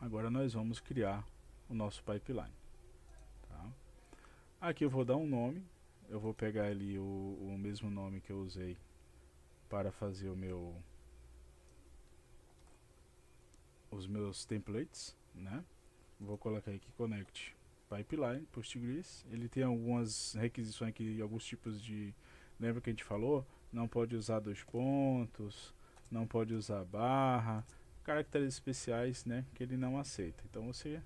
Agora nós vamos criar o nosso pipeline, tá? Aqui eu vou dar um nome, eu vou pegar ali o mesmo nome que eu usei para fazer os meus templates, né? Vou colocar aqui Connect Pipeline, Postgres. Ele tem algumas requisições aqui, alguns tipos de... Lembra que a gente falou? Não pode usar 2 pontos, não pode usar barra, caracteres especiais, né, que ele não aceita. Então você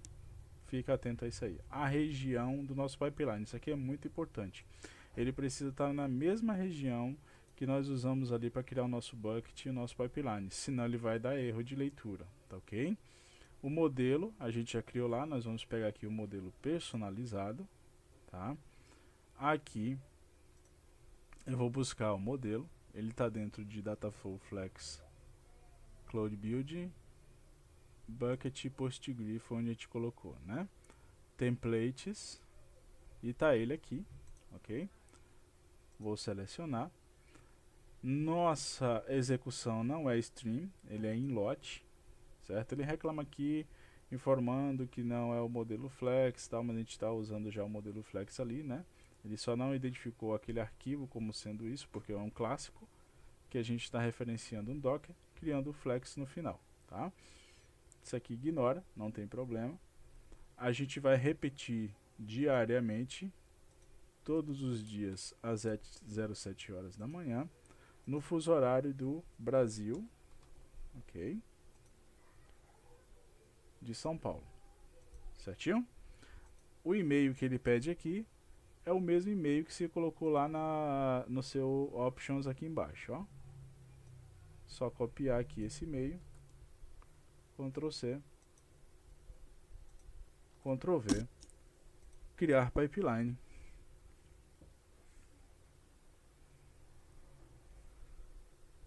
fica atento a isso aí. A região do nosso pipeline, isso aqui é muito importante. Ele precisa estar na mesma região que nós usamos ali para criar o nosso bucket e o nosso pipeline, senão ele vai dar erro de leitura, tá ok? O modelo a gente já criou lá, nós vamos pegar aqui o modelo personalizado, tá? Aqui eu vou buscar o modelo, ele está dentro de Dataflow Flex Cloud Build Bucket Postgres, onde a gente colocou, né? Templates, e tá ele aqui, ok? Vou selecionar. Nossa execução não é stream, ele é in lot, certo? Ele reclama aqui informando que não é o modelo Flex, tal, mas a gente está usando já o modelo Flex ali, né? Ele só não identificou aquele arquivo como sendo isso, porque é um clássico que a gente está referenciando um Docker, criando o Flex no final, tá? Isso aqui ignora, não tem problema. A gente vai repetir diariamente, todos os dias às 07 horas da manhã, no fuso horário do Brasil, ok? De São Paulo, certinho? O e-mail que ele pede aqui é o mesmo e-mail que você colocou lá no seu options aqui embaixo, ó. Só copiar aqui esse e-mail, Ctrl C, Ctrl V, criar pipeline.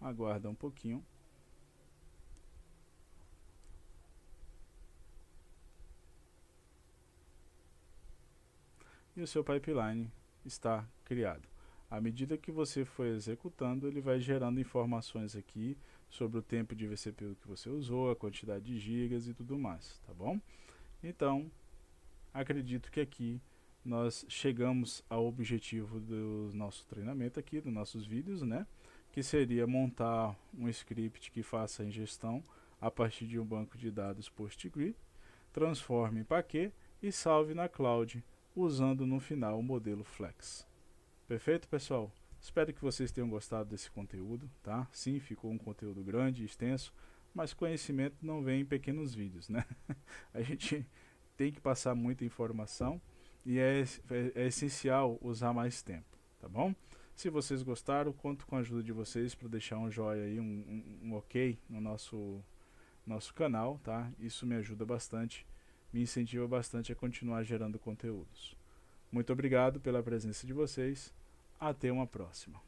Aguarda um pouquinho. E o seu pipeline está criado. À medida que você for executando, ele vai gerando informações aqui sobre o tempo de vCPU que você usou, a quantidade de gigas e tudo mais, tá bom? Então, acredito que aqui nós chegamos ao objetivo do nosso treinamento aqui, dos nossos vídeos, né? Que seria montar um script que faça a ingestão a partir de um banco de dados Postgres, transforme em paquê e salve na cloud, usando no final o modelo Flex. Perfeito, pessoal? Espero que vocês tenham gostado desse conteúdo, tá? Sim, ficou um conteúdo grande, extenso, mas conhecimento não vem em pequenos vídeos, né? A gente tem que passar muita informação e é essencial usar mais tempo, tá bom? Se vocês gostaram, conto com a ajuda de vocês para deixar um joinha aí, um ok no nosso canal, tá? Isso me ajuda bastante, me incentiva bastante a continuar gerando conteúdos. Muito obrigado pela presença de vocês. Até uma próxima.